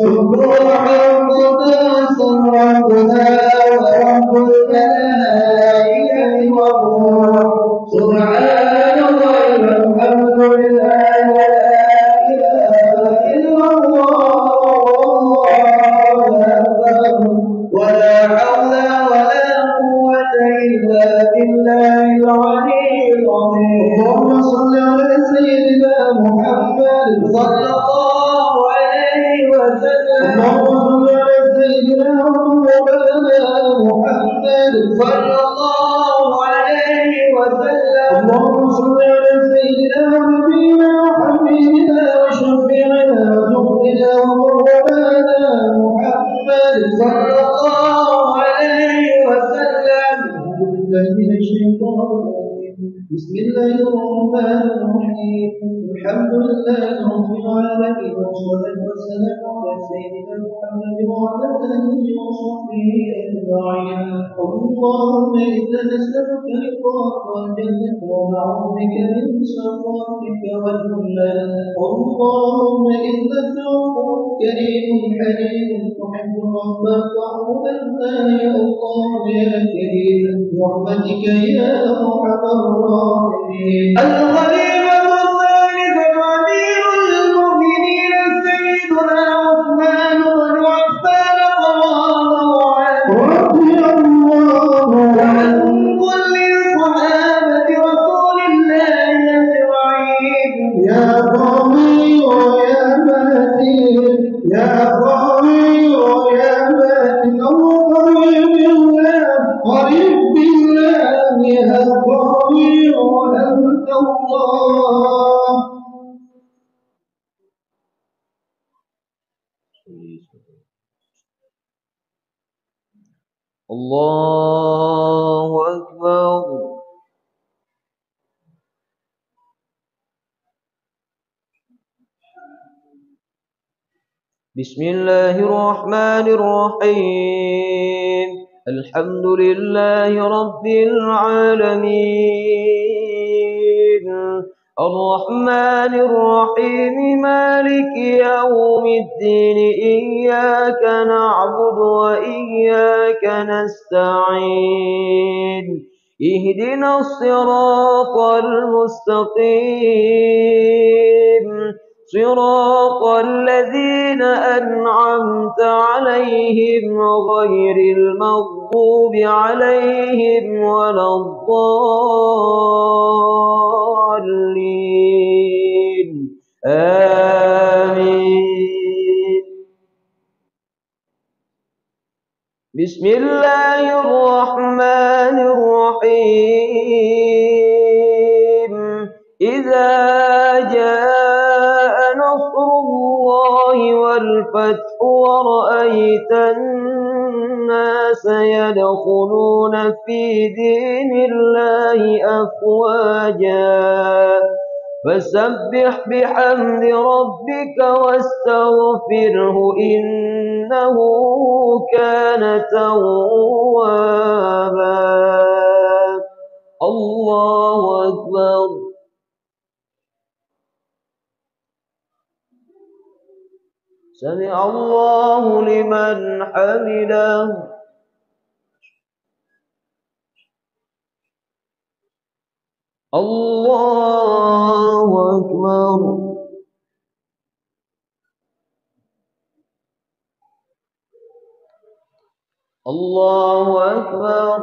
سبح القداس ربنا ورب الملائكة والروح سبحان الله والحمد لله ولا حول ولا قوة إلا بالله العلي العظيم اللهم صل على سيدنا محمد صلى الله عليه وسلم اللهم صل على سيدنا ومولانا محمد صلى الله عليه وسلم اللهم صل على سيدنا ونبينا وحبيبنا وشفيعنا وزهدنا وقربانا محمد صلى الله عليه وسلم أعوذ بالله من الشيطان الرجيم بسم الله الرحمن الرحيم الحمد لله رب العالمين والصلاة والسلام على سيدنا محمد وعلى آله وصحبه أجمعين اللهم إنا نسألك رضاك والجنة ونعوذ بك من سخطك والنار اللهم إنك عفو كريم حليم تحب العفو فاعف عنا يا الله يا كريم برحمتك يا أرحم الراحمين الخليفة الثالث أمير المؤمنين سيدنا عثمان بن عفان رضي الله عن كل صحابة رسول الله أجمعين يا قوي ويا متين يا قوي ويا متين قريب بالله قريب بالله يا قوي وأنت الله
الله أكبر بسم الله الرحمن الرحيم. الحمد لله رب العالمين، الرحمن الرحيم، مالك يوم الدين، إياك نعبد وإياك نستعين، اهدنا الصراط المستقيم، صراط الذين أنعمت عليهم غير المغضوب عليهم ولا الضالين، آمين. بسم الله الرحمن الرحيم. إذا جاء نصر الله والفتح ورأيت الناس يدخلون في دين الله أفواجا فسبح بحمد ربك واستغفره إنه كان توابا. الله أكبر. سمع الله لمن حمده. الله أكبر. الله أكبر.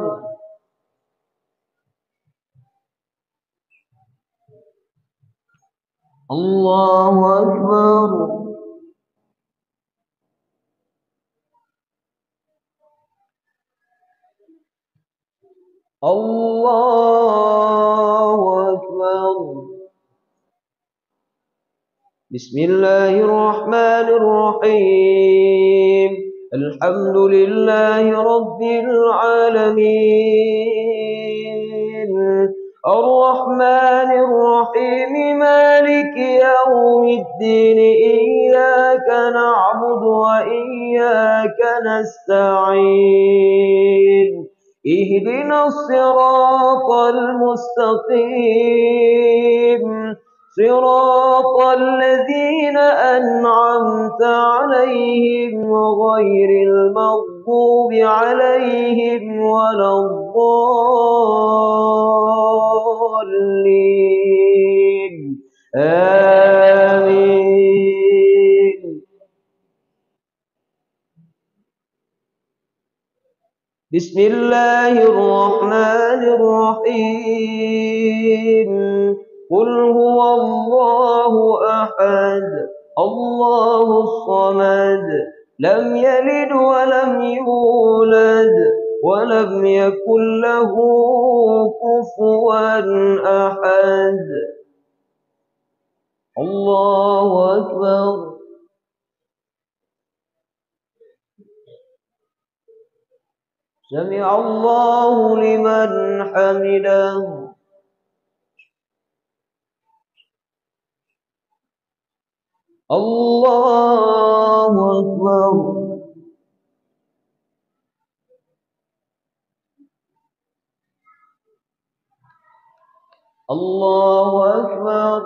الله أكبر. الله أكبر. بسم الله الرحمن الرحيم. الحمد لله رب العالمين، الرحمن الرحيم، مالك يوم الدين، إياك نعبد وإياك نستعين، اهدنا الصراط المستقيم، صراط الذين أنعمت عليهم غير المغضوب عليهم ولا الضالين، آمين. بسم الله الرحمن الرحيم. قل هو الله أحد، الله الصمد، لم يلد ولم يولد ولم يكن له كفوا أحد. الله أكبر. سمع الله لمن حمده. الله أكبر. الله أكبر.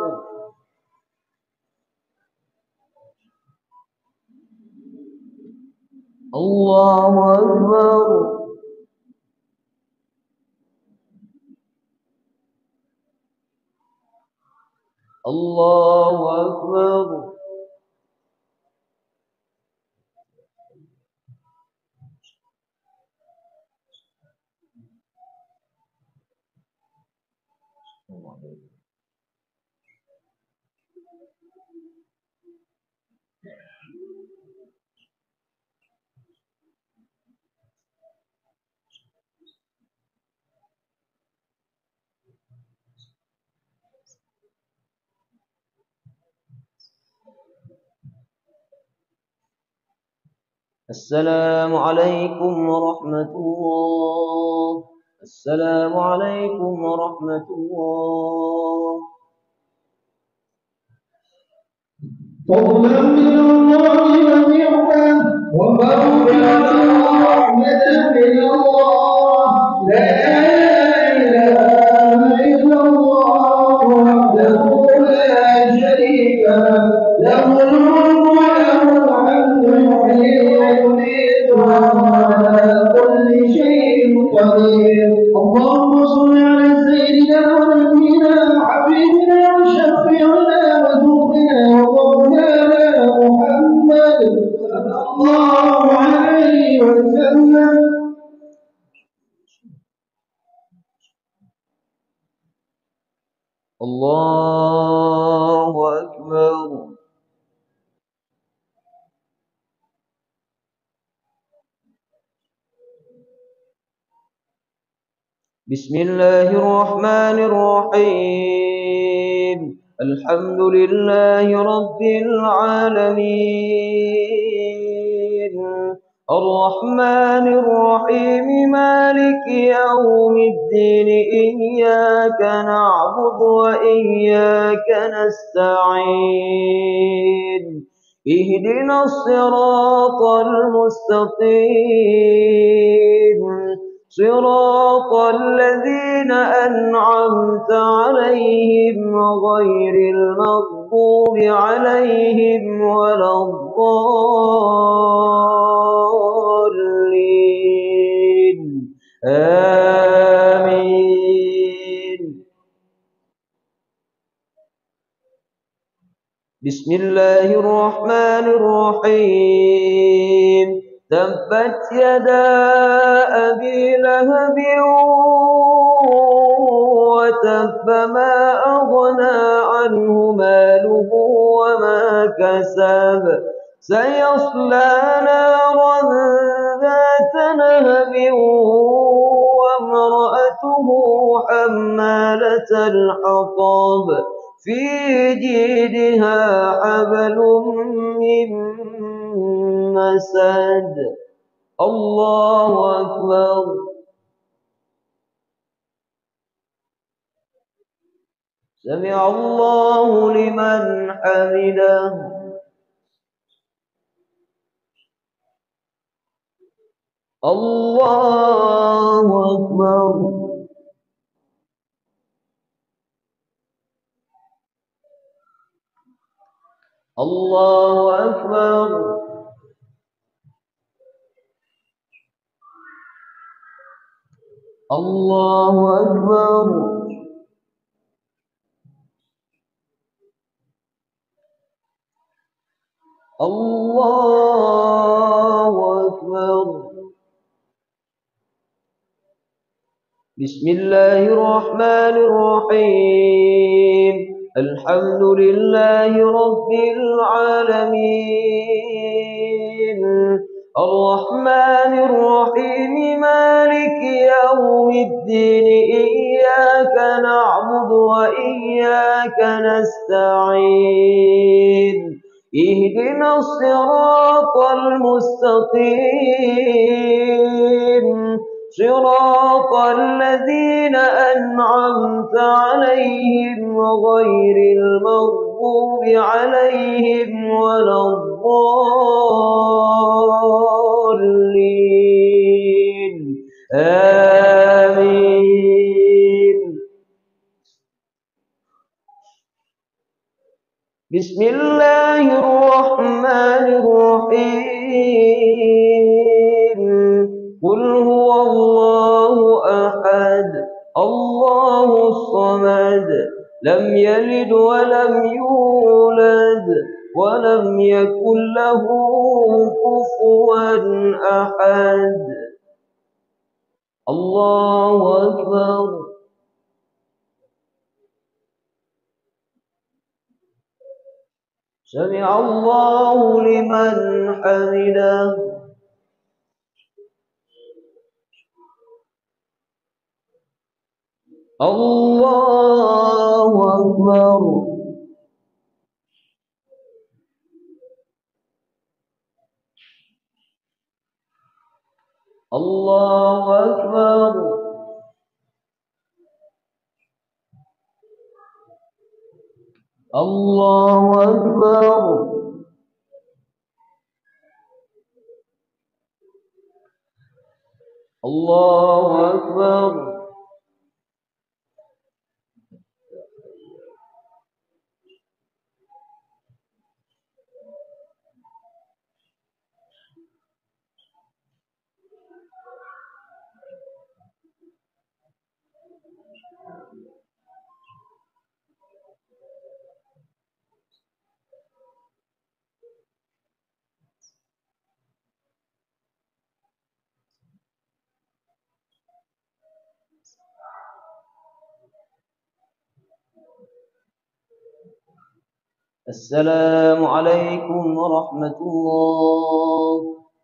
الله أكبر. الله أكبر. السلام عليكم ورحمة الله. السلام عليكم ورحمة الله.
فضلا من الله ونعمة ومغفرة ورحمة من الله. لا إله إلا الله وحده لا شريك له الملك وله الحمد يحيي ويميت وهو على كل شيء قدير. اللهم صل على سيدنا ونبينا وحبيبنا وشفيعنا وذكرنا ومولانا محمد صلى الله عليه وسلم.
الله أكبر. بسم الله الرحمن الرحيم. الحمد لله رب العالمين الرحمن الرحيم مالك يوم الدين إياك نعبد وإياك نستعين اهدنا الصراط المستقيم صراط الذين أنعمت عليهم غير المغضوب عليهم ولا الضالين آمين. بسم الله الرحمن الرحيم. تبت يدا أبي لهب وتب ما أغنى عنه ماله وما كسب سيصلى نارا ذات لهب وامرأته حمالة الحطب في جيدها حبل من مسد. الله أكبر. سمع الله لمن حمده. الله أكبر. الله أكبر. الله أكبر. الله أكبر. بسم الله الرحمن الرحيم. الحمد لله رب العالمين الرحمن الرحيم مالك يوم الدين إياك نعبد وإياك نستعين اهدنا الصراط المستقيم صراط الذين أنعمت عليهم غير المغضوب عليهم ولا الضالين آمين. بسم الله الرحمن الرحيم. قل هو الله أحد الله الصمد لم يلد ولم يولد ولم يكن له كفوا أحد. الله أكبر. سمع الله لمن حمده. الله أكبر. الله أكبر. الله أكبر. الله أكبر. السلام عليكم ورحمة الله.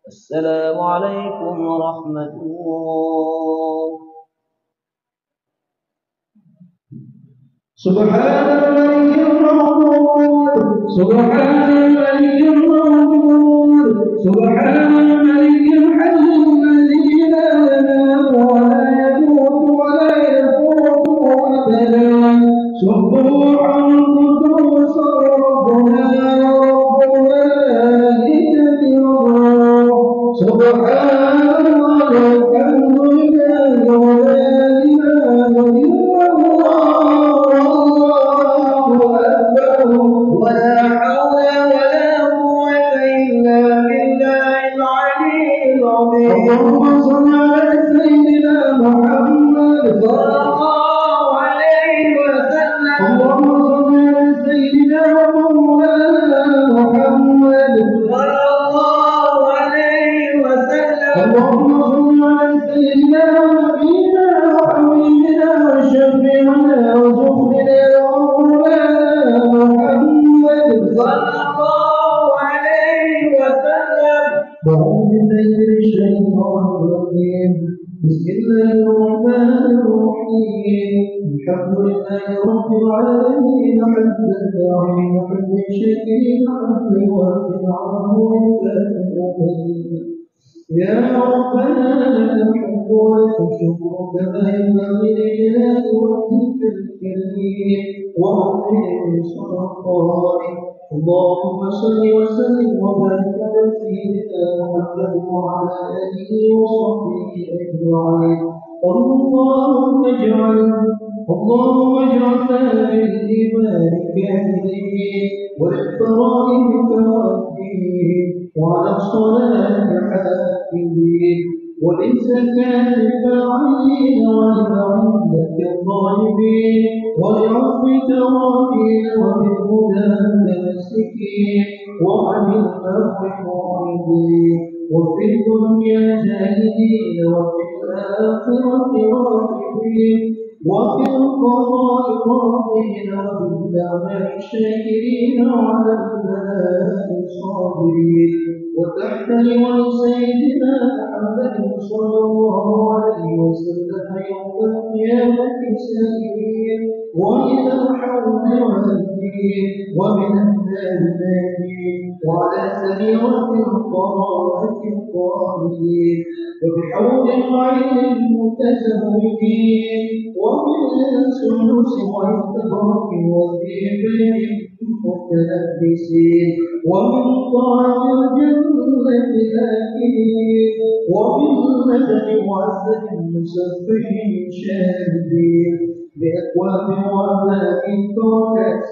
السلام عليكم ورحمة الله.
سبحان الملك المعبود، سبحان الملك المعبود، سبحان الملك الحي الذي لا ينام ولا يموت ولا يموت أبدا. سبوح قدوس ربنا رب الملائكة والروح. سبحان الله الحمد لله ولا إله إلا الله ولا حول ولا قوة إلا بالله العلي العظيم. اللهم صل على سيدنا محمد صلى الله عليه وسلم. اللهم صل على سيدنا ومولانا محمد صلى الله عليه وسلم. اللهم صل على سيدنا ونبينا وحبيبنا وشفيعنا وزهدنا ومولانا محمد صلى الله عليه وسلم. أعوذ بالله من الشيطان الرجيم. بسم الله الرحمن الرحيم. الحمد لله رب العالمين حمدا داعين حمدا شاكرين حمدا وافٍ عنه وكافٍ. يا ربنا لك الحمد ولك الشكر كما ينبغي لجلال وجهك الكريم وعظيم سلطانك. اللهم صل وسلم وبارك على سيدنا محمد وعلى اله وصحبه اجمعين. اللهم اجعلنا بالايمان كاملين والفرائض متوكلين وعلى الصلاه حافظين وللزكاه فاعلين ولمعونك الظالمين ولعفوك راضين وبالهدى متمسكين وعن الأرض معرضين وفي الدنيا زاهدين وفي الآخرة راغبين وفي القضاء راضين وبالنعماء شاكرين وعلى البلاء صابرين. وتحت لواء سيدنا محمد صلى الله عليه وسلم يوم القيامة سائرين وإلى الحوض والدين ومن النار ناجين وعلى سريرة القرابة القائلين وبحوض العين المتزوجين ومن سلوس والتبرك والديبان متلبسين ومن طعام الجنة آكلين ومن لبن وعسل مسفحين شاربين بأكواب وأباء وكأس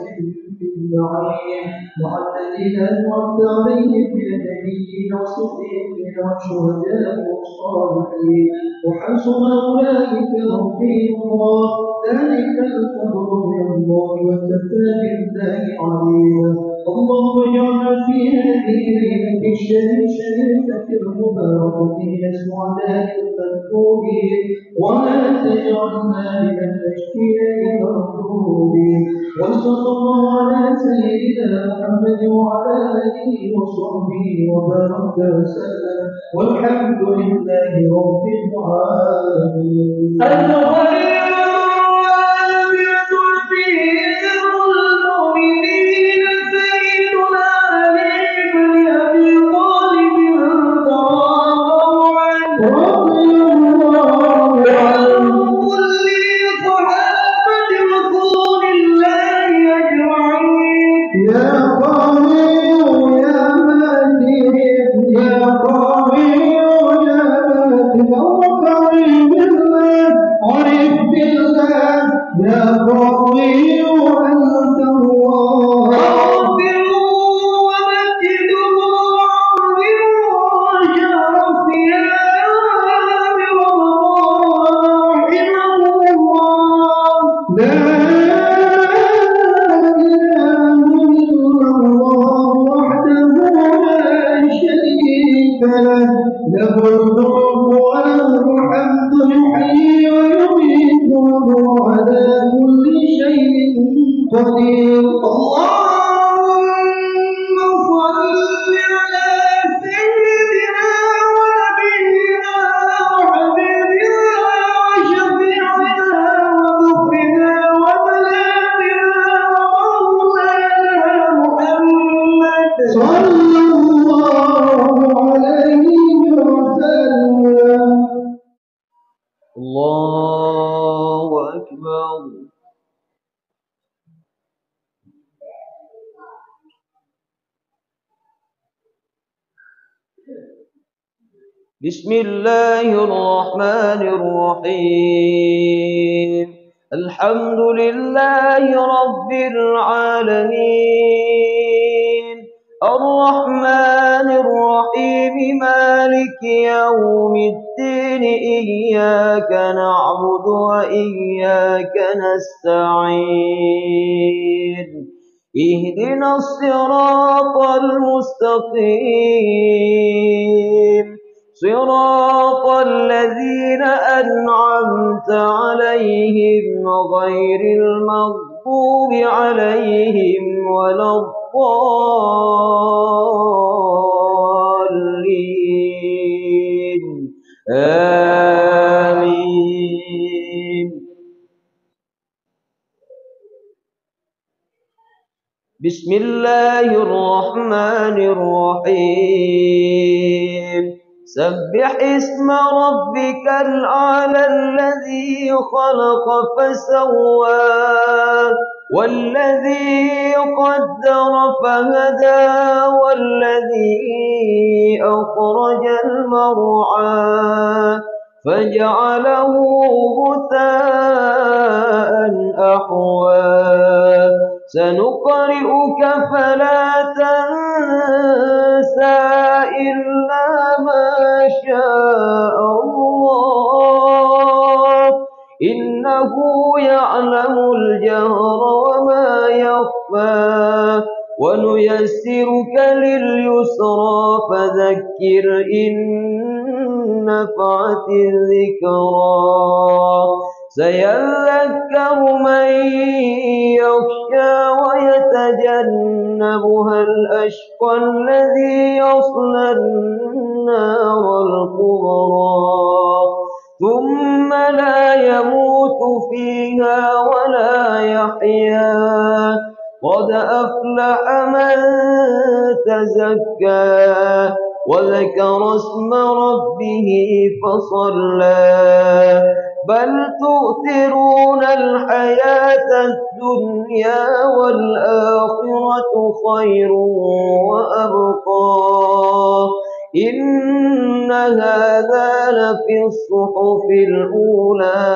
بالنعيم مع الذين أنعمت عليهم من النبيين والصديقين والشهداء والصالحين وحسن أولئك رفيقا. ذلك الفضل من الله وكفى بالله عليما. اللهم اجعلنا في هذه الليلة الشريفة المباركة من السعداء المذكورين ولا تجعلنا من الأشقياء المردودين. وصلى الله على سيدنا محمد وعلى آله وصحبه وبارك وسلم والحمد لله رب العالمين. يا قوي يا مالك قدير. اللهم صل على سيدنا ونبينا وحبيبنا وشفيعنا وذكرنا وملاذنا ومولانا محمد صلى الله عليه وسلم.
الله أكبر. بسم الله الرحمن الرحيم. الحمد لله رب العالمين الرحمن الرحيم مالك يوم الدين إياك نعبد وإياك نستعين اهدنا الصراط المستقيم صراط الذين أنعمت عليهم غير المغضوب عليهم ولا الضالين آمين. بسم الله الرحمن الرحيم. سبح اسم ربك الأعلى الذي خلق فسوى والذي قدر فهدى والذي أخرج المرعى فجعله غثاء أحوى سنقرئك فلا تنسى إلا ما شاء الله إنه يعلم الجهر وما يخفى ونيسرك لليسرى فذكر إن نفعت الذكرى سيذكر من يخشى ويتجنبها الأشقى الذي يصلى النار الكبرى ثم لا يموت فيها ولا يحيا قد أفلح من تزكى وذكر اسم ربه فصلى بل تؤثرون الحياة الدنيا والآخرة خير وأبقى إن هذا لفي الصحف الأولى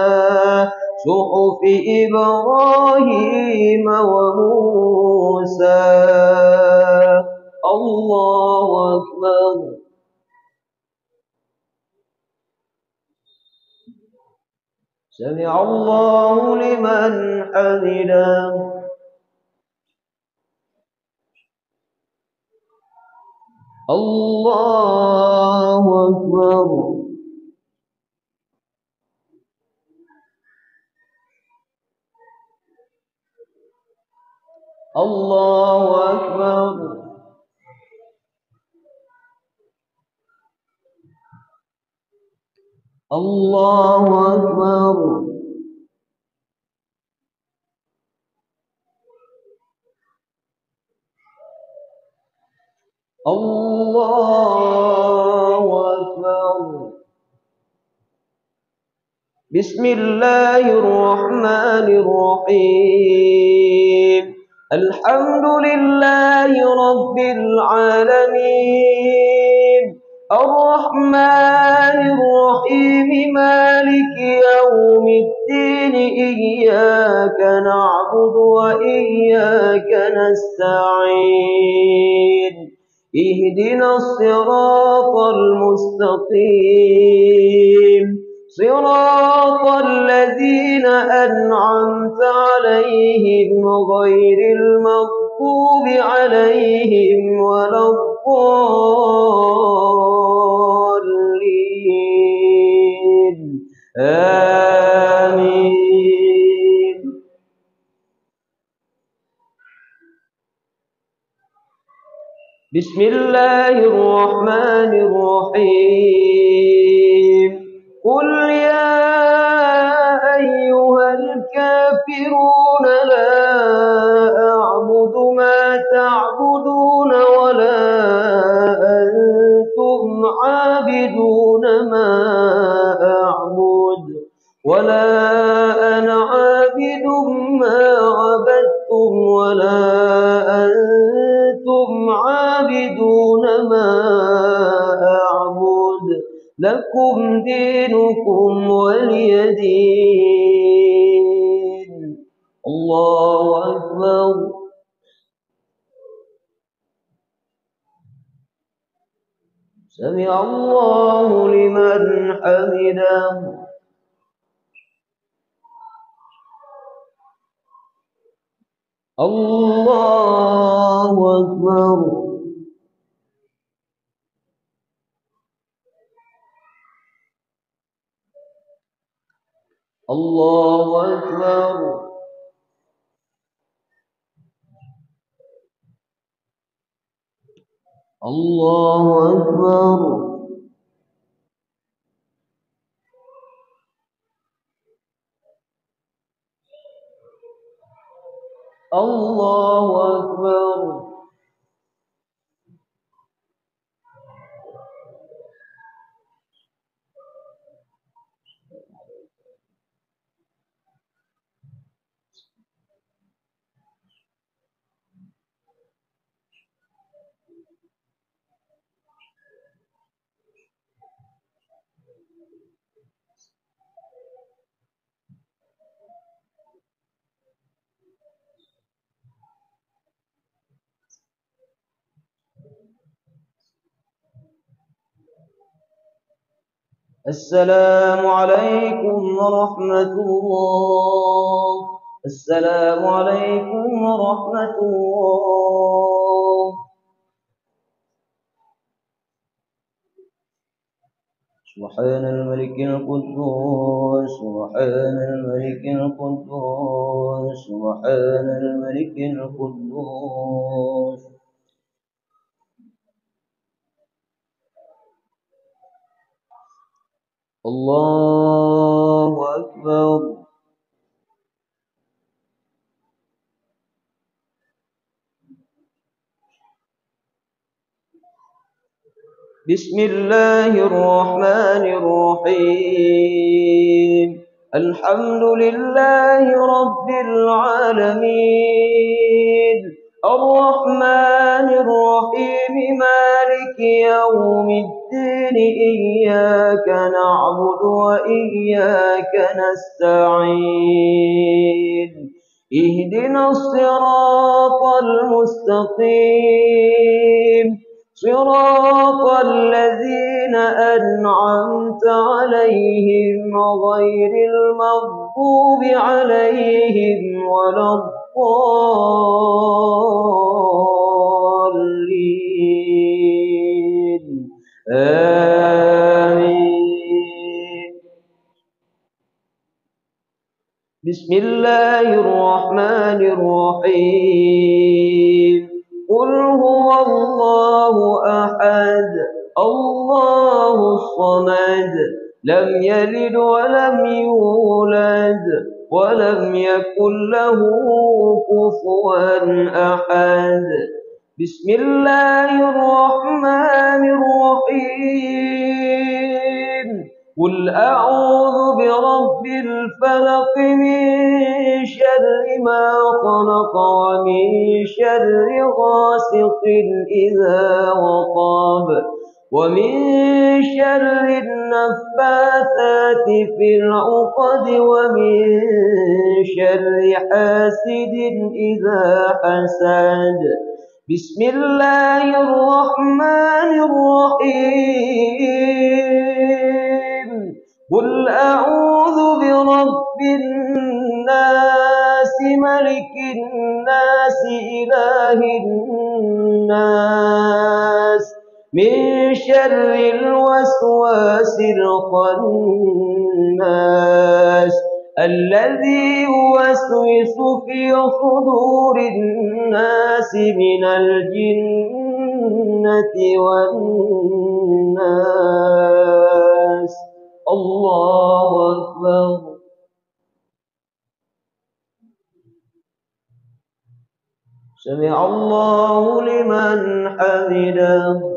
صحف إبراهيم وموسى. الله أكبر. سمع الله لمن حمده. الله أكبر. الله أكبر. الله أكبر. الله أكبر. بسم الله الرحمن الرحيم الحمد لله رب العالمين الرحمن الرحيم مالك يوم الدين إياك نعبد وإياك نستعين اهدنا الصراط المستقيم صراط الذين أنعمت عليهم غير المغضوب عليهم ولا الضالين آمين. بسم الله الرحمن الرحيم قل يا أيها الكافرون لا أعبد ما تعبدون ولا أنتم عابدون ما أعبد ولا أنا عابد ما عبدتم ولا أنتم عابدون ما أعبد لكم دينكم ولي دين. الله أكبر. سمع الله لمن حمده. الله أكبر. الله أكبر. الله أكبر. الله أكبر. السلام عليكم ورحمة الله. السلام عليكم ورحمة الله. سبحان الملك القدوس سبحان الملك القدوس سبحان الملك القدوس. الله أكبر. بسم الله الرحمن الرحيم الحمد لله رب العالمين الرحمن الرحيم مالك يوم الدين إياك نعبد وإياك نستعين اهدنا الصراط المستقيم صراط الذين أنعمت عليهم غير المغضوب عليهم ولا الضالين آمين. بسم الله الرحمن الرحيم قل هو الله أحد الله الصمد لم يلد ولم يولد ولم يكن له كفوا أحد. بسم الله الرحمن الرحيم قل أعوذ برب الفلق من شر ما خلق ومن شر غاسق إذا وقب ومن شر النفاثات في العقد ومن شر حاسد إذا حسد. بسم الله الرحمن الرحيم قل أعوذ برب الناس ملك الناس إله الناس من شر الوسواس الخناس الذي يوسوس في صدور الناس من الجنة والناس. الله أكبر. سمع الله لمن حمده.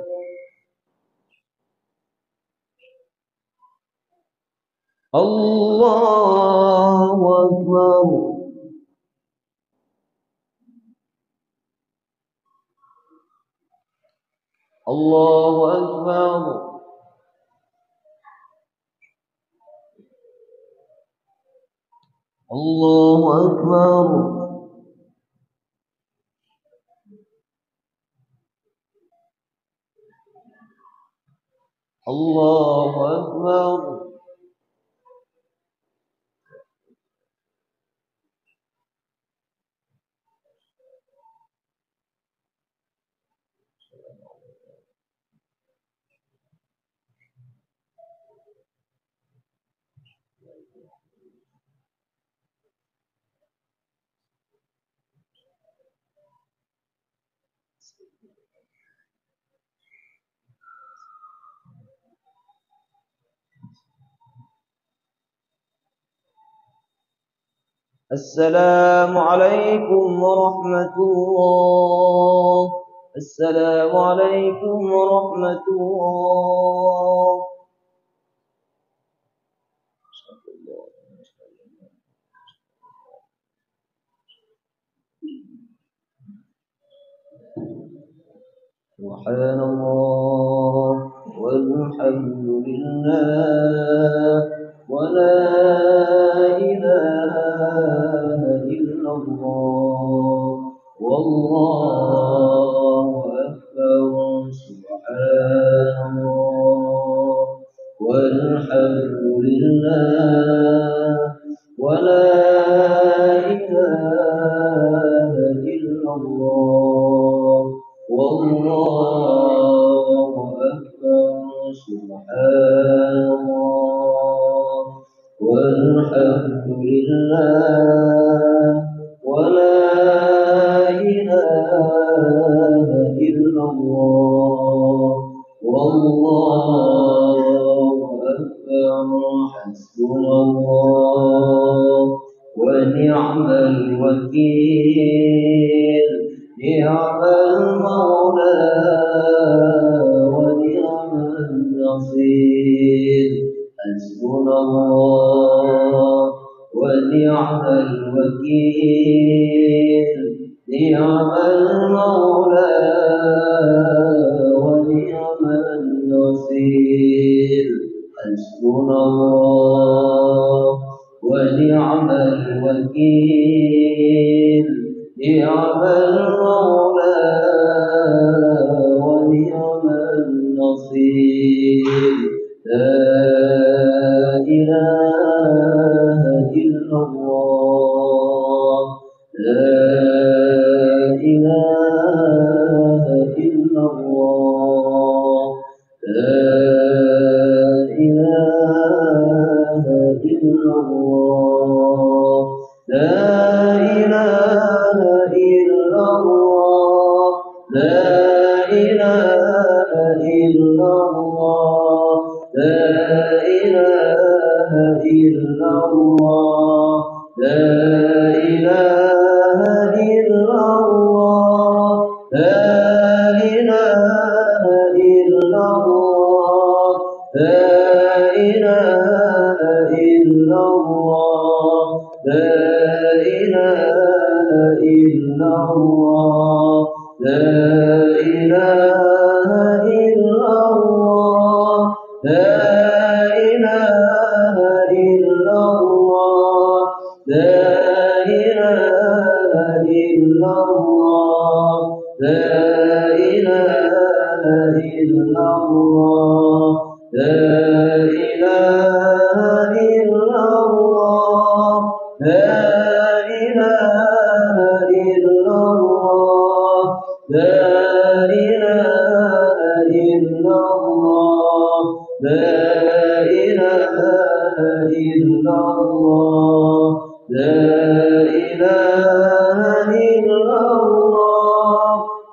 الله أكبر. الله أكبر. الله أكبر. الله أكبر. السلام عليكم ورحمة الله. السلام عليكم ورحمة الله. سبحان الله والحمد لله ولا إله إلا الله والله أكبر. سبحان الله والحمد لله ولا إله إلا الله والله أكبر. سبحان الله والحمد لله ولا إله إلا الله والله أكبر. حسبنا الله ونعم الوكيل. نعم المولى ونعم النصير. حسبنا الله ونعم الوكيل. نعم المولى ونعم النصير. حسبنا الله ونعم الوكيل. نعم المولى ونعم النصير. لا إله إلا الله. لا إله إلا الله. لا إله إلا الله. لا إله إلا الله. لا إله إلا الله. لا إله إلا الله. لا إله إلا الله. لا إله إلا الله. لا إله إلا الله. لا إله إلا الله. لا إله إلا الله. لا إله إلا الله. لا إله إلا الله. لا إله إلا الله. لا إله إلا الله. لا إله إلا الله. لا إله إلا الله. لا إله إلا الله.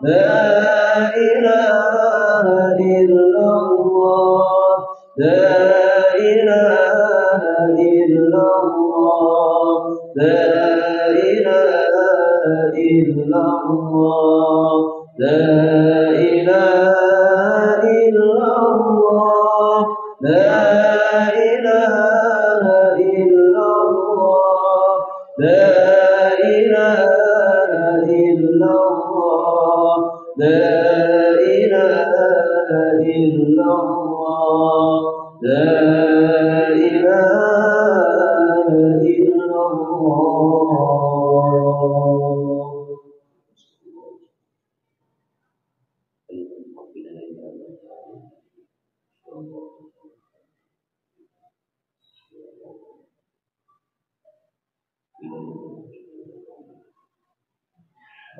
لا إله إلا الله لا إله إلا الله لا إله إلا الله لا إله إلا الله لا إله إلا الله لا إله إلا الله لا إله إلا الله لا إله إلا الله.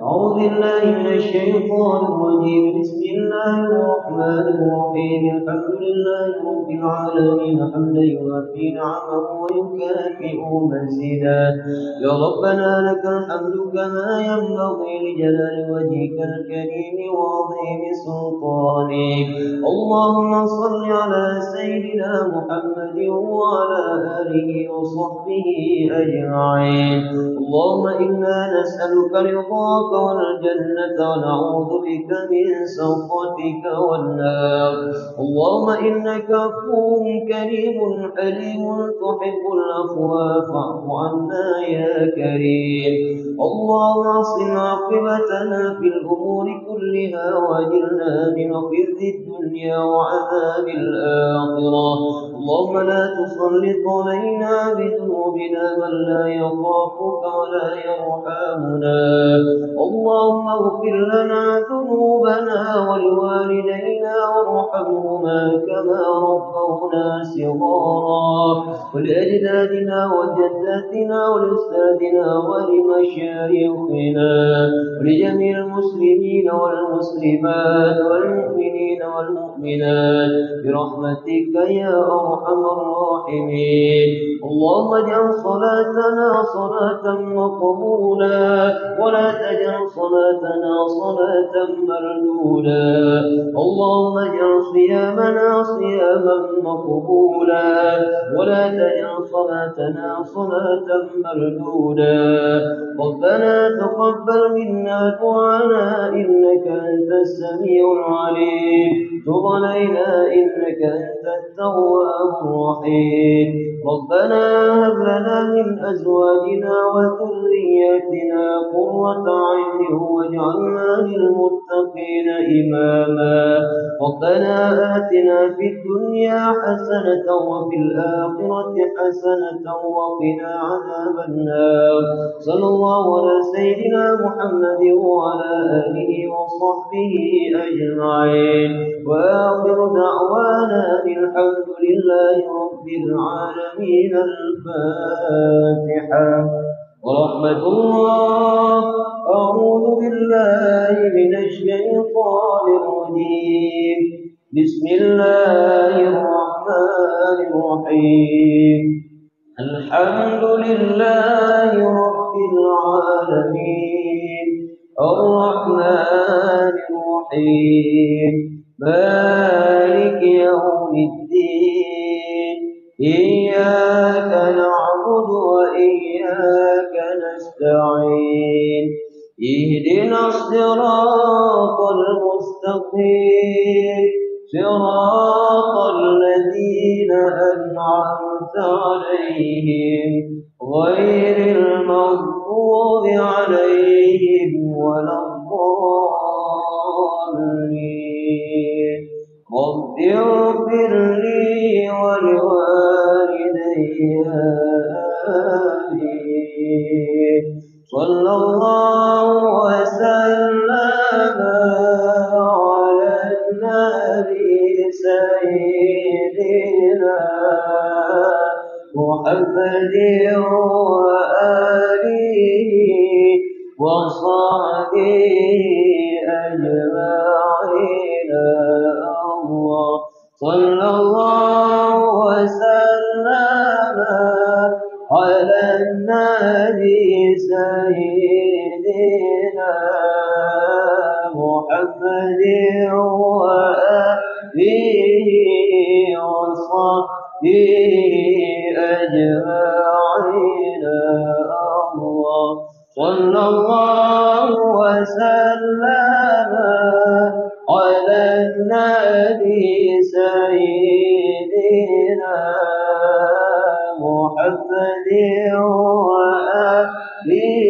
أعوذ بالله من الشيطان الرجيم بسم الله الرحمن الرحيم الحمد لله رب العالمين حمدا يوافي نعمه ويكافئ مزيدا يا ربنا لك الحمد كما ينبغي لجلال وجهك الكريم وعظيم سلطانك اللهم صل على سيدنا محمد وعلى آله وصحبه أجمعين اللهم إنا نسألك رضاك والجنة ونعوذ بك من سخطك والنار اللهم إنك عفو كريم حليم تحب العفو فاعف عنا يا كريم اللهم اصلح عاقبتنا في الأمور كلها واجرنا من خزي الدنيا وعذاب الآخرة اللهم لا تسلط علينا بذنوبنا من لا يخافك ولا يرحمنا اللهم اغفر لنا ذنوبنا ولوالدينا وارحمهما كما ربونا صغارا ولأجدادنا وجداتنا ولأستاذنا ولمشايخنا ولجميع المسلمين والمسلمات والمؤمنين والمؤمنات برحمتك يا أرحم الراحمين اللهم اجعل صلاتنا صلاة مقبولا ولا تجعل صلاتنا صلاة مردودا اللهم اجعل صيامنا صياما مقبولا ولا تجعل صلاتنا صلاة مردودا ربنا تقبل منا دعانا إنك أنت السميع العليم تب علينا إنك أنت التواب الرحيم ربنا هب لنا من أزواجنا وذرياتنا قرة عين واجعلنا للمتقين إماما ربنا آتنا في الدنيا حسنة وفي الآخرة حسنة وقنا عذاب النار صلى الله على سيدنا محمد وعلى آله وصحبه أجمعين وآخر دعوانا الحمد لله رب العالمين الفاتحة ورحمة الله أعوذ بالله من الشيطان الرجيم بسم الله الرحمن الرحيم الحمد لله رب العالمين الرحمن الرحيم مالك يوم الدين إياك نعبد وإياك نستعين اهدنا الصراط المستقيم صراط الذين أنعمت عليهم غير المغضوب عليهم ولا الضالين رب اغفر لي ولوالدي آمين صلى الله وسلم على النبي سيدنا محمد وآله وصحبه أجمعين الله صلى الله وسلم على النبي سيدنا محمد محمد وآله وصحبه أجمعين. الله صلى الله وسلم على النبي سيدنا محمد وآله